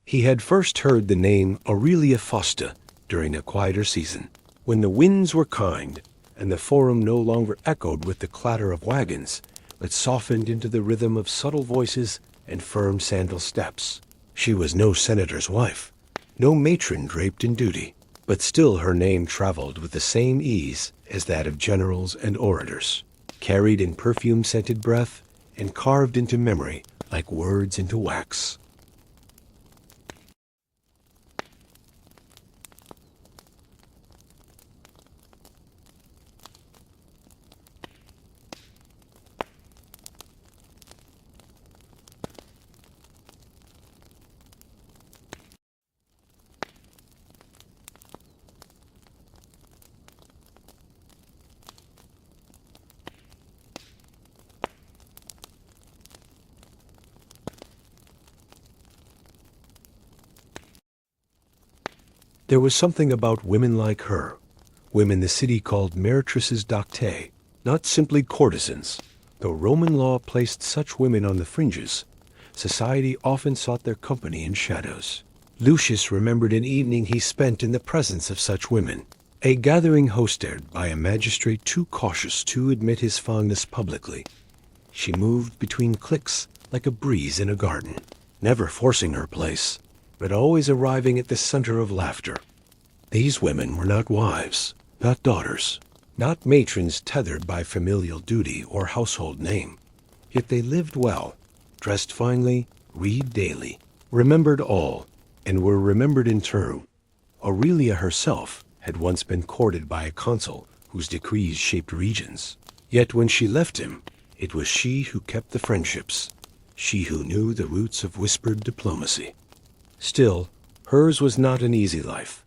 He had first heard the name Aurelia Fosta during a quieter season, when the winds were kind and the forum no longer echoed with the clatter of wagons, but softened into the rhythm of subtle voices and firm sandal steps. She was no senator's wife, no matron draped in duty, but still her name traveled with the same ease as that of generals and orators, carried in perfume-scented breath and carved into memory like words into wax. There was something about women like her, women the city called meritrices d'acte, not simply courtesans. Though Roman law placed such women on the fringes, society often sought their company in shadows. Lucius remembered an evening he spent in the presence of such women, a gathering hosted by a magistrate too cautious to admit his fondness publicly. She moved between cliques like a breeze in a garden, never forcing her place, but always arriving at the center of laughter. These women were not wives, not daughters, not matrons tethered by familial duty or household name. Yet they lived well, dressed finely, read daily, remembered all, and were remembered in turn. Aurelia herself had once been courted by a consul whose decrees shaped regions. Yet when she left him, it was she who kept the friendships, she who knew the roots of whispered diplomacy. Still, hers was not an easy life,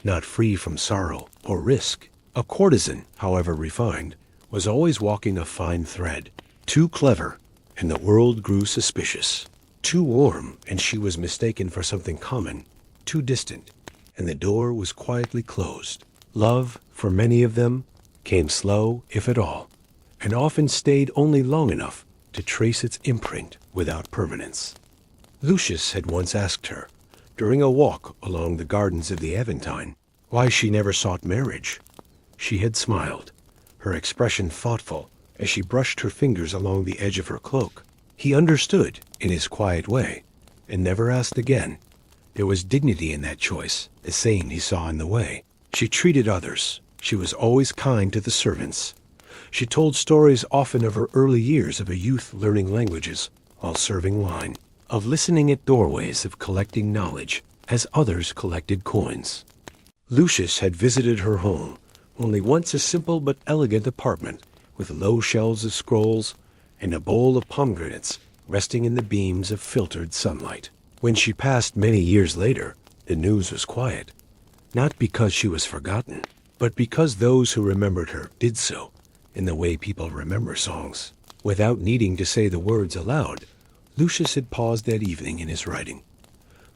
not free from sorrow or risk. A courtesan, however refined, was always walking a fine thread. Too clever, and the world grew suspicious. Too warm, and she was mistaken for something common. Too distant, and the door was quietly closed. Love, for many of them, came slow, if at all, and often stayed only long enough to trace its imprint without permanence. Lucius had once asked her, during a walk along the gardens of the Aventine, why she never sought marriage. She had smiled, her expression thoughtful, as she brushed her fingers along the edge of her cloak. He understood, in his quiet way, and never asked again. There was dignity in that choice, the same he saw in the way. She treated others. She was always kind to the servants. She told stories often of her early years of a youth learning languages while serving wine, of listening at doorways, of collecting knowledge as others collected coins. Lucius had visited her home, only once a simple but elegant apartment with low shelves of scrolls and a bowl of pomegranates resting in the beams of filtered sunlight. When she passed many years later, the news was quiet, not because she was forgotten, but because those who remembered her did so in the way people remember songs. Without needing to say the words aloud, Lucius had paused that evening in his writing.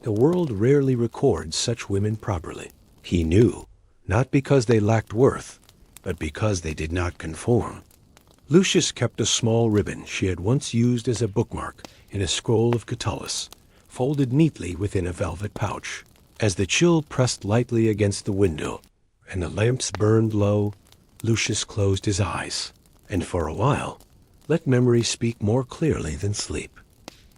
The world rarely records such women properly. He knew, not because they lacked worth, but because they did not conform. Lucius kept a small ribbon she had once used as a bookmark in a scroll of Catullus, folded neatly within a velvet pouch. As the chill pressed lightly against the window and the lamps burned low, Lucius closed his eyes, and for a while let memory speak more clearly than sleep.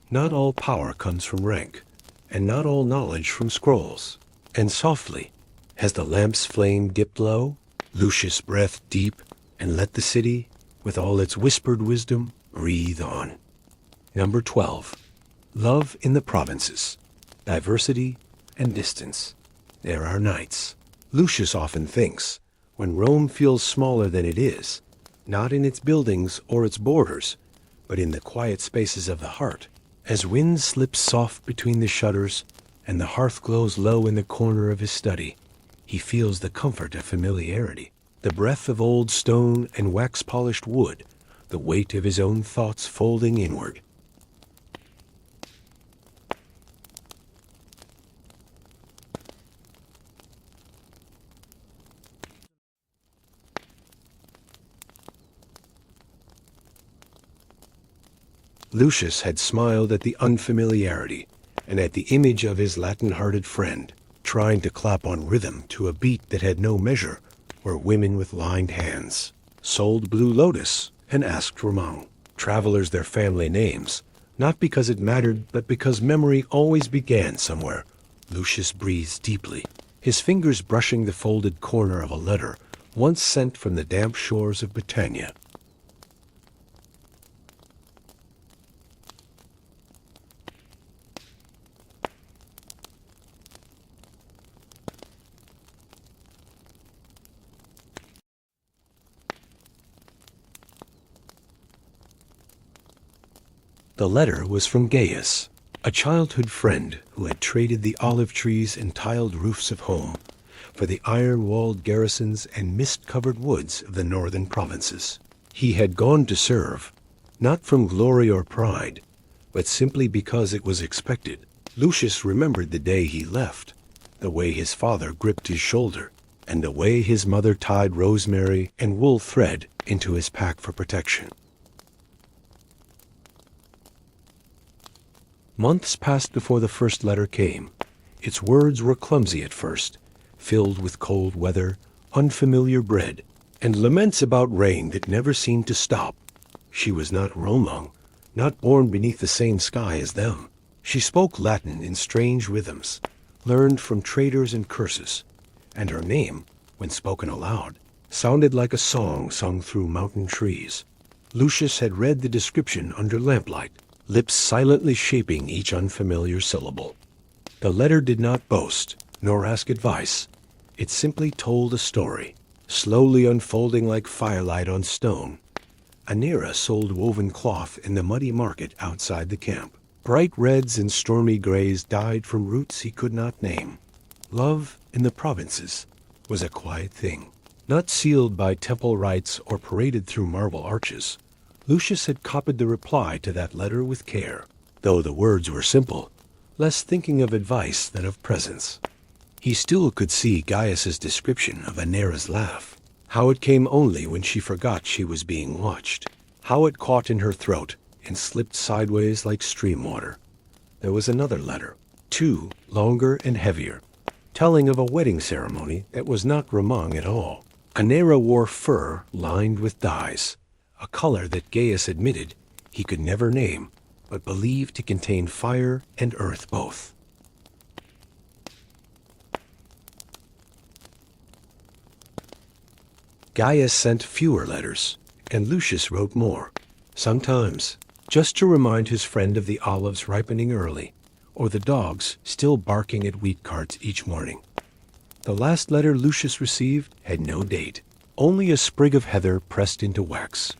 Not all power comes from rank, and not all knowledge from scrolls. And softly, as the lamp's flame dipped low, Lucius breathed deep and let the city, with all its whispered wisdom, breathe on. Number 12. Love in the provinces. Diversity and distance. There are nights. Lucius often thinks, when Rome feels smaller than it is, not in its buildings or its borders, but in the quiet spaces of the heart. As wind slips soft between the shutters and the hearth glows low in the corner of his study, he feels the comfort of familiarity, the the breath of old stone and wax-polished wood, the weight of his own thoughts folding inward. Lucius had smiled at the unfamiliarity and at the image of his Latin-hearted friend, trying to clap on rhythm to a beat that had no measure, where women with lined hands sold Blue Lotus and asked Ramon, travelers their family names, not because it mattered, but because memory always began somewhere. Lucius breathed deeply, his fingers brushing the folded corner of a letter once sent from the damp shores of Britannia. The letter was from Gaius, a childhood friend who had traded the olive trees and tiled roofs of home for the iron-walled garrisons and mist-covered woods of the northern provinces. He had gone to serve, not from glory or pride, but simply because it was expected. Lucius remembered the day he left, the way his father gripped his shoulder, and the way his mother tied rosemary and wool thread into his pack for protection. Months passed before the first letter came. Its words were clumsy at first, filled with cold weather, unfamiliar bread, and laments about rain that never seemed to stop. She was not Romang, not born beneath the same sky as them. She spoke Latin in strange rhythms, learned from traders and curses, and her name, when spoken aloud, sounded like a song sung through mountain trees. Lucius had read the description under lamplight, lips silently shaping each unfamiliar syllable. The letter did not boast, nor ask advice. It simply told a story, slowly unfolding like firelight on stone. Anira sold woven cloth in the muddy market outside the camp. Bright reds and stormy grays died from roots he could not name. Love in the provinces was a quiet thing, not sealed by temple rites or paraded through marble arches. Lucius had copied the reply to that letter with care, though the words were simple, less thinking of advice than of presence. He still could see Gaius's description of Anera's laugh, how it came only when she forgot she was being watched, how it caught in her throat and slipped sideways like stream water. There was another letter, too, longer and heavier, telling of a wedding ceremony that was not Ramang at all. Anera wore fur lined with dyes, a color that Gaius admitted he could never name, but believed to contain fire and earth both. Gaius sent fewer letters, and Lucius wrote more, sometimes just to remind his friend of the olives ripening early, or the dogs still barking at wheat carts each morning. The last letter Lucius received had no date, only a sprig of heather pressed into wax.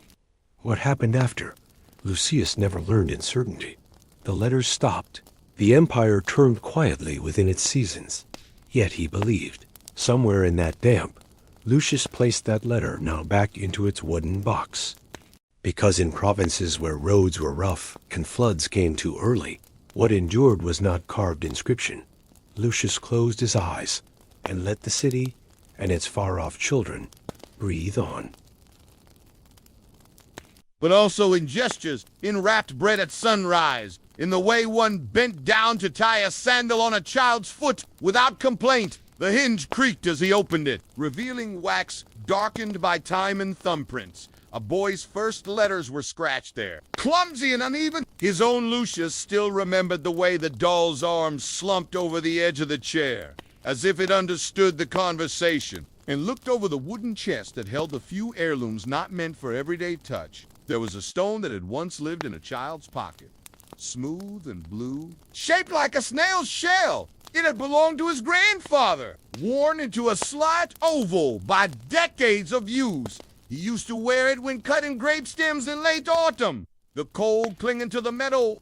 What happened after? Lucius never learned in certainty. The letters stopped. The empire turned quietly within its seasons. Yet he believed, somewhere in that damp, Lucius placed that letter now back into its wooden box. Because in provinces where roads were rough and floods came too early, what endured was not carved inscription. Lucius closed his eyes and let the city and its far-off children breathe on. But also in gestures, in wrapped bread at sunrise, in the way one bent down to tie a sandal on a child's foot without complaint. The hinge creaked as he opened it, revealing wax darkened by time and thumbprints. A boy's first letters were scratched there, clumsy and uneven. His own Lucius still remembered the way the doll's arms slumped over the edge of the chair, as if it understood the conversation, and looked over the wooden chest that held the few heirlooms not meant for everyday touch. There was a stone that had once lived in a child's pocket, smooth and blue, shaped like a snail's shell. It had belonged to his grandfather, worn into a slight oval by decades of use. He used to wear it when cutting grape stems in late autumn, the cold clinging to the metal.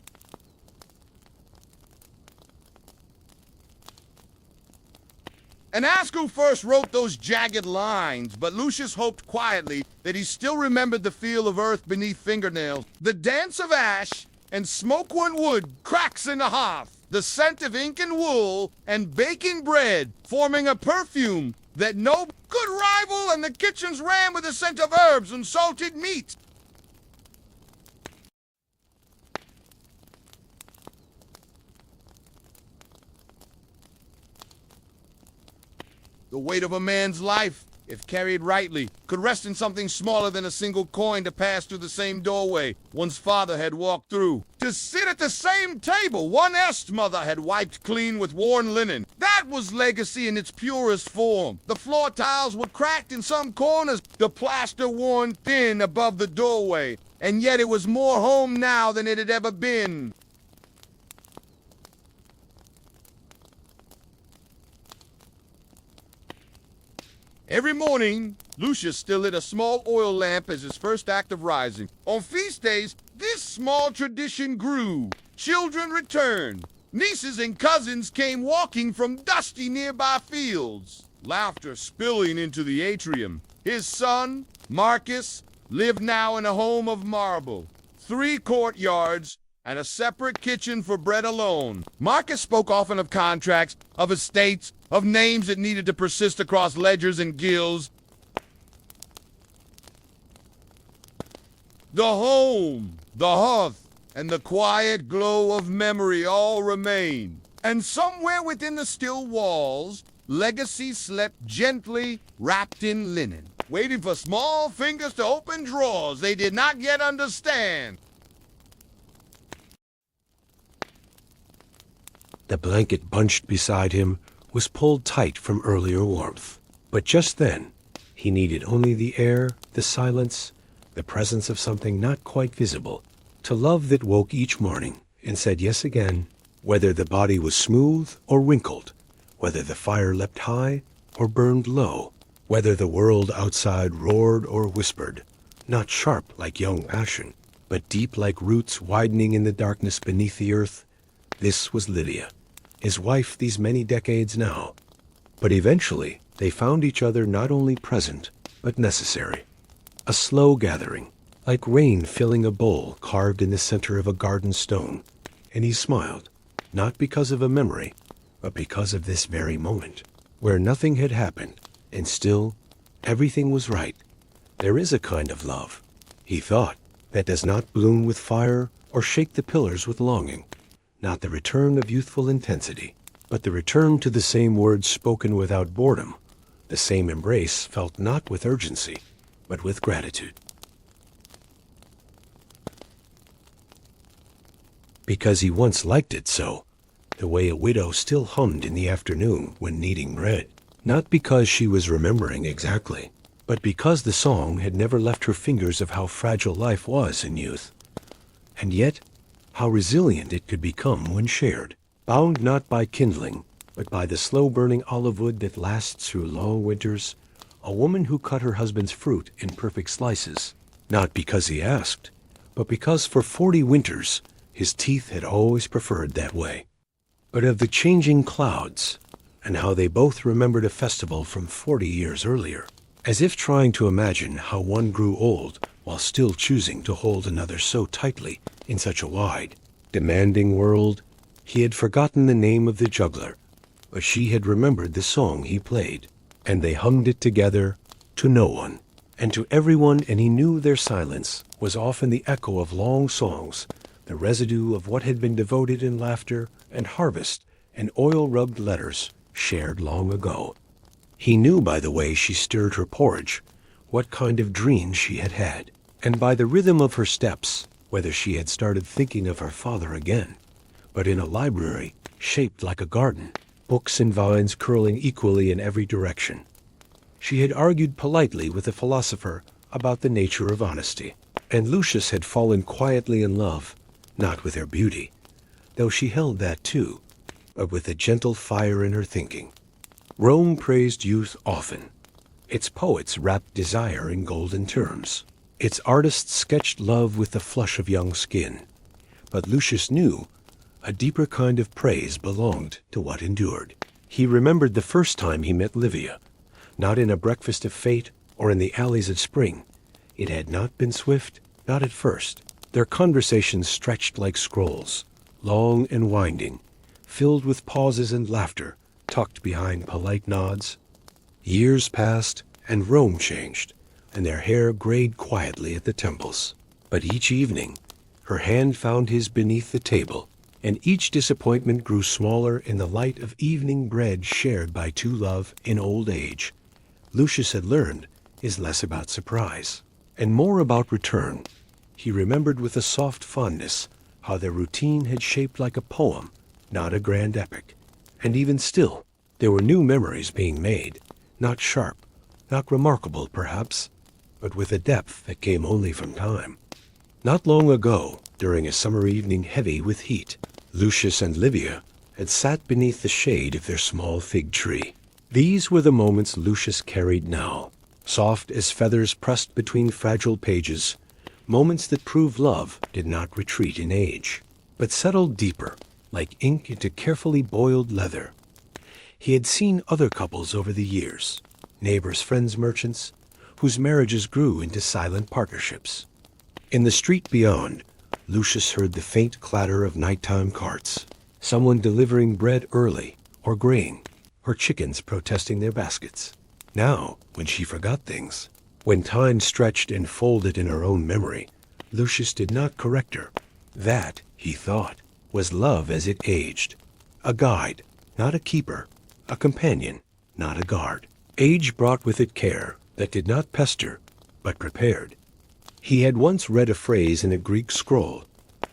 and ask who first wrote those jagged lines, but Lucius hoped quietly that he still remembered the feel of earth beneath fingernails, the dance of ash and smoke-worn wood cracks in the hearth, the scent of ink and wool and baking bread forming a perfume that no could rival, and the kitchens ran with the scent of herbs and salted meat. The weight of a man's life, if carried rightly, could rest in something smaller than a single coin to pass through the same doorway one's father had walked through. To sit at the same table one est mother had wiped clean with worn linen. That was legacy in its purest form. The floor tiles were cracked in some corners, the plaster worn thin above the doorway, and yet it was more home now than it had ever been. Every morning, Lucius still lit a small oil lamp as his first act of rising. On feast days, this small tradition grew. Children returned. Nieces and cousins came walking from dusty nearby fields, laughter spilling into the atrium. His son, Marcus, lived now in a home of marble, 3 courtyards, and a separate kitchen for bread alone. Marcus spoke often of contracts, of estates, of names that needed to persist across ledgers and guilds. The home, the hearth, and the quiet glow of memory all remain. And somewhere within the still walls, legacy slept gently, wrapped in linen, waiting for small fingers to open drawers they did not yet understand. The blanket bunched beside him was pulled tight from earlier warmth. But just then, he needed only the air, the silence, the presence of something not quite visible, to love that woke each morning and said yes again, whether the body was smooth or wrinkled, whether the fire leapt high or burned low, whether the world outside roared or whispered, not sharp like young passion, but deep like roots widening in the darkness beneath the earth. This was Lydia, his wife these many decades now. But eventually they found each other not only present, but necessary. A slow gathering, like rain filling a bowl carved in the center of a garden stone. And he smiled, not because of a memory, but because of this very moment, where nothing had happened, and still everything was right. There is a kind of love, he thought, that does not bloom with fire or shake the pillars with longing. Not the return of youthful intensity, but the return to the same words spoken without boredom, the same embrace felt not with urgency, but with gratitude. Because he once liked it so, the way a widow still hummed in the afternoon when kneading bread. Not because she was remembering exactly, but because the song had never left her fingers of how fragile life was in youth. And yet, how resilient it could become when shared, bound not by kindling, but by the slow-burning olive wood that lasts through long winters, a woman who cut her husband's fruit in perfect slices, not because he asked, but because for 40 winters his teeth had always preferred that way. But of the changing clouds, and how they both remembered a festival from 40 years earlier, as if trying to imagine how one grew old while still choosing to hold another so tightly in such a wide, demanding world. He had forgotten the name of the juggler, but she had remembered the song he played, and they hummed it together to no one, and to everyone, and he knew their silence was often the echo of long songs, the residue of what had been devoted in laughter and harvest and oil-rubbed letters shared long ago. He knew by the way she stirred her porridge what kind of dreams she had had, and by the rhythm of her steps whether she had started thinking of her father again. But in a library shaped like a garden, books and vines curling equally in every direction, she had argued politely with a philosopher about the nature of honesty, and Lucius had fallen quietly in love, not with her beauty, though she held that too, but with a gentle fire in her thinking. Rome praised youth often. Its poets wrapped desire in golden terms. Its artists sketched love with the flush of young skin. But Lucius knew a deeper kind of praise belonged to what endured. He remembered the first time he met Livia, not in a breakfast of fate or in the alleys of spring. It had not been swift, not at first. Their conversations stretched like scrolls, long and winding, filled with pauses and laughter, tucked behind polite nods. Years passed, and Rome changed, and their hair grayed quietly at the temples. But each evening, her hand found his beneath the table, and each disappointment grew smaller in the light of evening bread shared by two love in old age. Lucius had learned is less about surprise, and more about return. He remembered with a soft fondness how their routine had shaped like a poem, not a grand epic. And even still, there were new memories being made, not sharp, not remarkable perhaps, but with a depth that came only from time. Not long ago, during a summer evening heavy with heat, Lucius and Livia had sat beneath the shade of their small fig tree. These were the moments Lucius carried now, soft as feathers pressed between fragile pages, moments that proved love did not retreat in age, but settled deeper, like ink into carefully boiled leather. He had seen other couples over the years, neighbors, friends, merchants, whose marriages grew into silent partnerships. In the street beyond, Lucius heard the faint clatter of nighttime carts, someone delivering bread early, or grain, or chickens protesting their baskets. Now, when she forgot things, when time stretched and folded in her own memory, Lucius did not correct her. That, he thought, was love as it aged. A guide, not a keeper, a companion, not a guard. Age brought with it care that did not pester, but prepared. He had once read a phrase in a Greek scroll,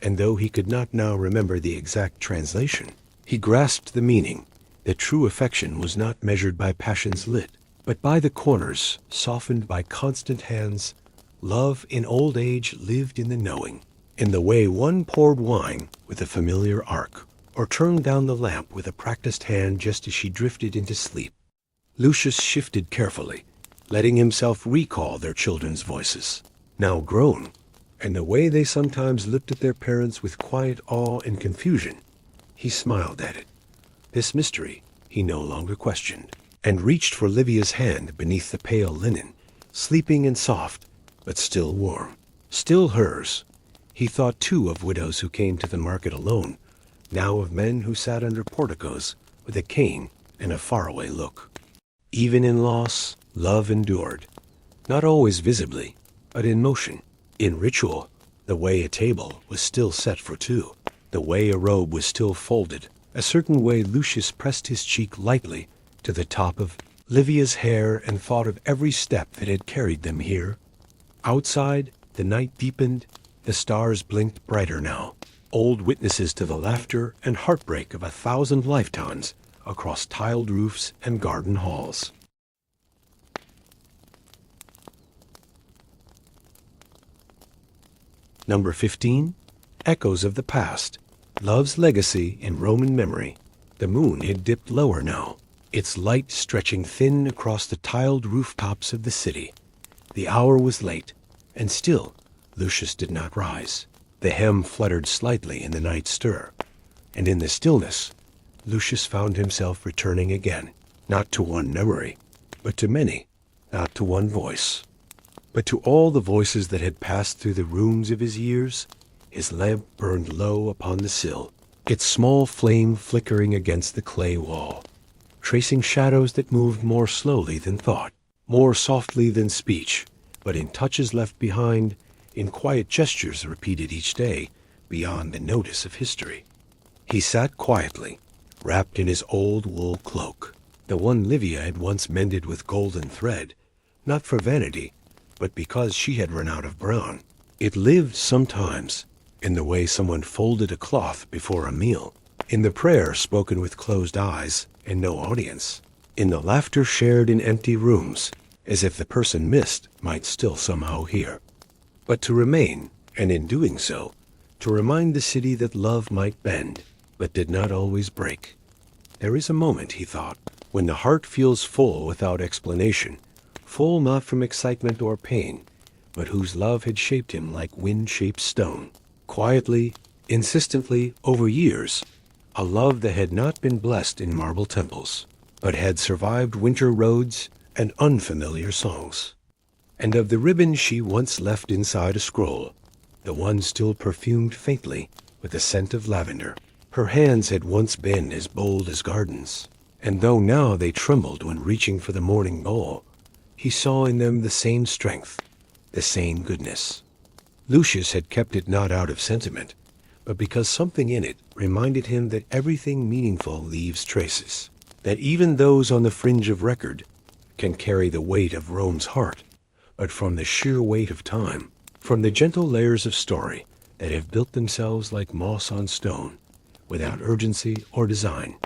and though he could not now remember the exact translation, he grasped the meaning that true affection was not measured by passions lit, but by the corners, softened by constant hands. Love in old age lived in the knowing, in the way one poured wine with a familiar arc, or turned down the lamp with a practiced hand just as she drifted into sleep. Lucius shifted carefully, letting himself recall their children's voices, now grown, and the way they sometimes looked at their parents with quiet awe and confusion. He smiled at it. This mystery he no longer questioned, and reached for Livia's hand beneath the pale linen, sleeping and soft, but still warm. Still hers. He thought too of widows who came to the market alone, now of men who sat under porticos with a cane and a faraway look. Even in loss, love endured, not always visibly, but in motion, in ritual, the way a table was still set for two, the way a robe was still folded, a certain way. Lucius pressed his cheek lightly to the top of Livia's hair and thought of every step that had carried them here. Outside, the night deepened, the stars blinked brighter now, old witnesses to the laughter and heartbreak of 1,000 lifetimes across tiled roofs and garden halls. Number 15, Echoes of the Past, Love's Legacy in Roman Memory. The moon had dipped lower now, its light stretching thin across the tiled rooftops of the city. The hour was late, and still Lucius did not rise. The hem fluttered slightly in the night stir, and in the stillness, Lucius found himself returning again, not to one memory, but to many, not to one voice, but to all the voices that had passed through the rooms of his years. His lamp burned low upon the sill, its small flame flickering against the clay wall, tracing shadows that moved more slowly than thought, more softly than speech, but in touches left behind, in quiet gestures repeated each day, beyond the notice of history. He sat quietly, wrapped in his old wool cloak, the one Livia had once mended with golden thread, not for vanity, but because she had run out of brown. It lived sometimes in the way someone folded a cloth before a meal, in the prayer spoken with closed eyes and no audience, in the laughter shared in empty rooms, as if the person missed might still somehow hear. But to remain, and in doing so, to remind the city that love might bend, but did not always break. There is a moment, he thought, when the heart feels full without explanation, full not from excitement or pain, but whose love had shaped him like wind-shaped stone. Quietly, insistently, over years, a love that had not been blessed in marble temples, but had survived winter roads and unfamiliar songs. And of the ribbon she once left inside a scroll, the one still perfumed faintly with the scent of lavender, her hands had once been as bold as gardens, and though now they trembled when reaching for the morning bowl, he saw in them the same strength, the same goodness. Lucius had kept it not out of sentiment, but because something in it reminded him that everything meaningful leaves traces, that even those on the fringe of record can carry the weight of Rome's heart, but from the sheer weight of time, from the gentle layers of story that have built themselves like moss on stone, without urgency or design,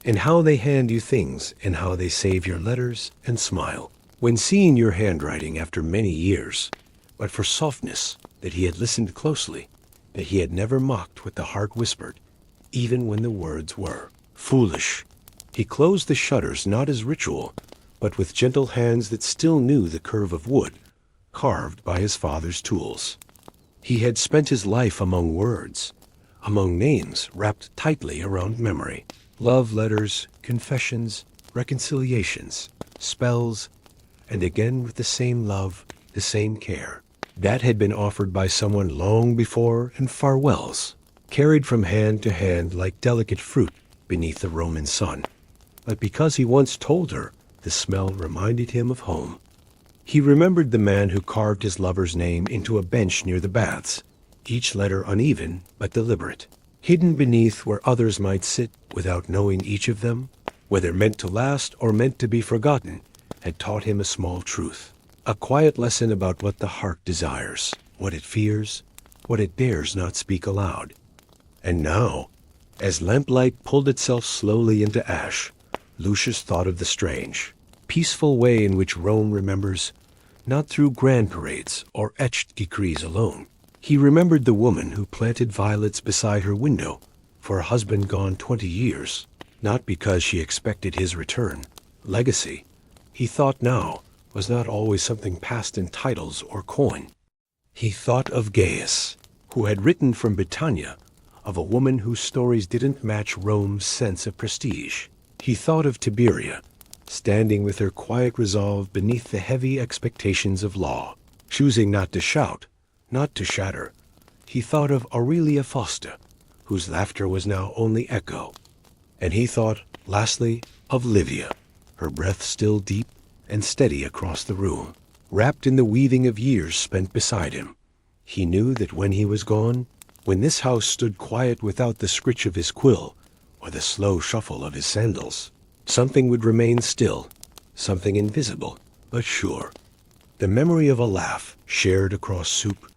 and how they hand you things and how they save your letters and smile when seeing your handwriting after many years, but for softness that he had listened closely, that he had never mocked what the heart whispered, even when the words were foolish. He closed the shutters not as ritual, but with gentle hands that still knew the curve of wood, carved by his father's tools. He had spent his life among words, among names wrapped tightly around memory, love letters, confessions, reconciliations, spells, and again with the same love, the same care, that had been offered by someone long before, and farewells, carried from hand to hand like delicate fruit beneath the Roman sun. But because he once told her, the smell reminded him of home. He remembered the man who carved his lover's name into a bench near the baths, each letter uneven but deliberate, hidden beneath where others might sit without knowing each of them, whether meant to last or meant to be forgotten, had taught him a small truth, a quiet lesson about what the heart desires, what it fears, what it dares not speak aloud. And now, as lamplight pulled itself slowly into ash, Lucius thought of the strange, peaceful way in which Rome remembers, not through grand parades or etched decrees alone. He remembered the woman who planted violets beside her window for a husband gone 20 years, not because she expected his return. Legacy, he thought now, was not always something passed in titles or coin. He thought of Gaius, who had written from Britannia, of a woman whose stories didn't match Rome's sense of prestige. He thought of Tiberia, standing with her quiet resolve beneath the heavy expectations of law, choosing not to shout, not to shatter. He thought of Aurelia Fausta, whose laughter was now only echo. And he thought, lastly, of Livia, her breath still deep and steady across the room, wrapped in the weaving of years spent beside him. He knew that when he was gone, when this house stood quiet without the scritch of his quill or the slow shuffle of his sandals, something would remain still, something invisible but sure. The memory of a laugh shared across soup,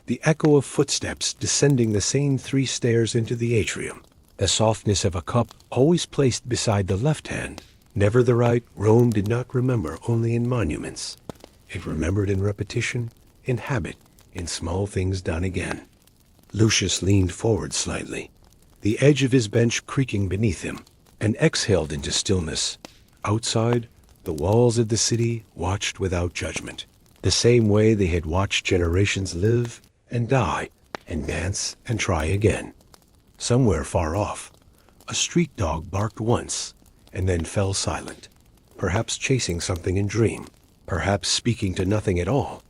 the echo of footsteps descending the same 3 stairs into the atrium, the softness of a cup always placed beside the left hand. Never the right. Rome did not remember only in monuments. It remembered in repetition, in habit, in small things done again. Lucius leaned forward slightly, the edge of his bench creaking beneath him, and exhaled into stillness. Outside, the walls of the city watched without judgment, the same way they had watched generations live and die and dance and try again. Somewhere far off, a street dog barked once and then fell silent, perhaps chasing something in dream, perhaps speaking to nothing at all.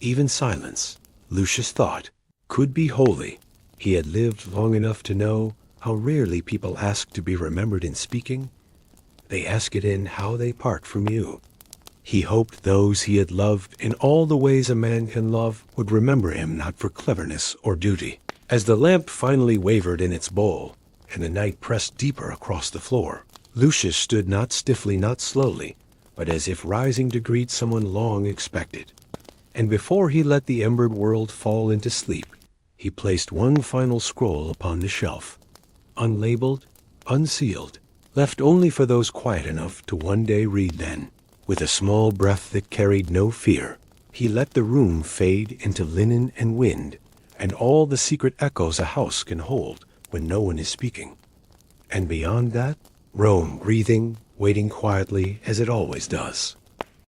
Even silence, Lucius thought, could be holy. He had lived long enough to know how rarely people ask to be remembered in speaking. They ask it in how they part from you. He hoped those he had loved in all the ways a man can love would remember him not for cleverness or duty. As the lamp finally wavered in its bowl, and the night pressed deeper across the floor, Lucius stood not stiffly, not slowly, but as if rising to greet someone long expected. And before he let the embered world fall into sleep, he placed one final scroll upon the shelf, unlabeled, unsealed, left only for those quiet enough to one day read then. With a small breath that carried no fear, he let the room fade into linen and wind, and all the secret echoes a house can hold when no one is speaking. And beyond that, Rome breathing, waiting quietly as it always does.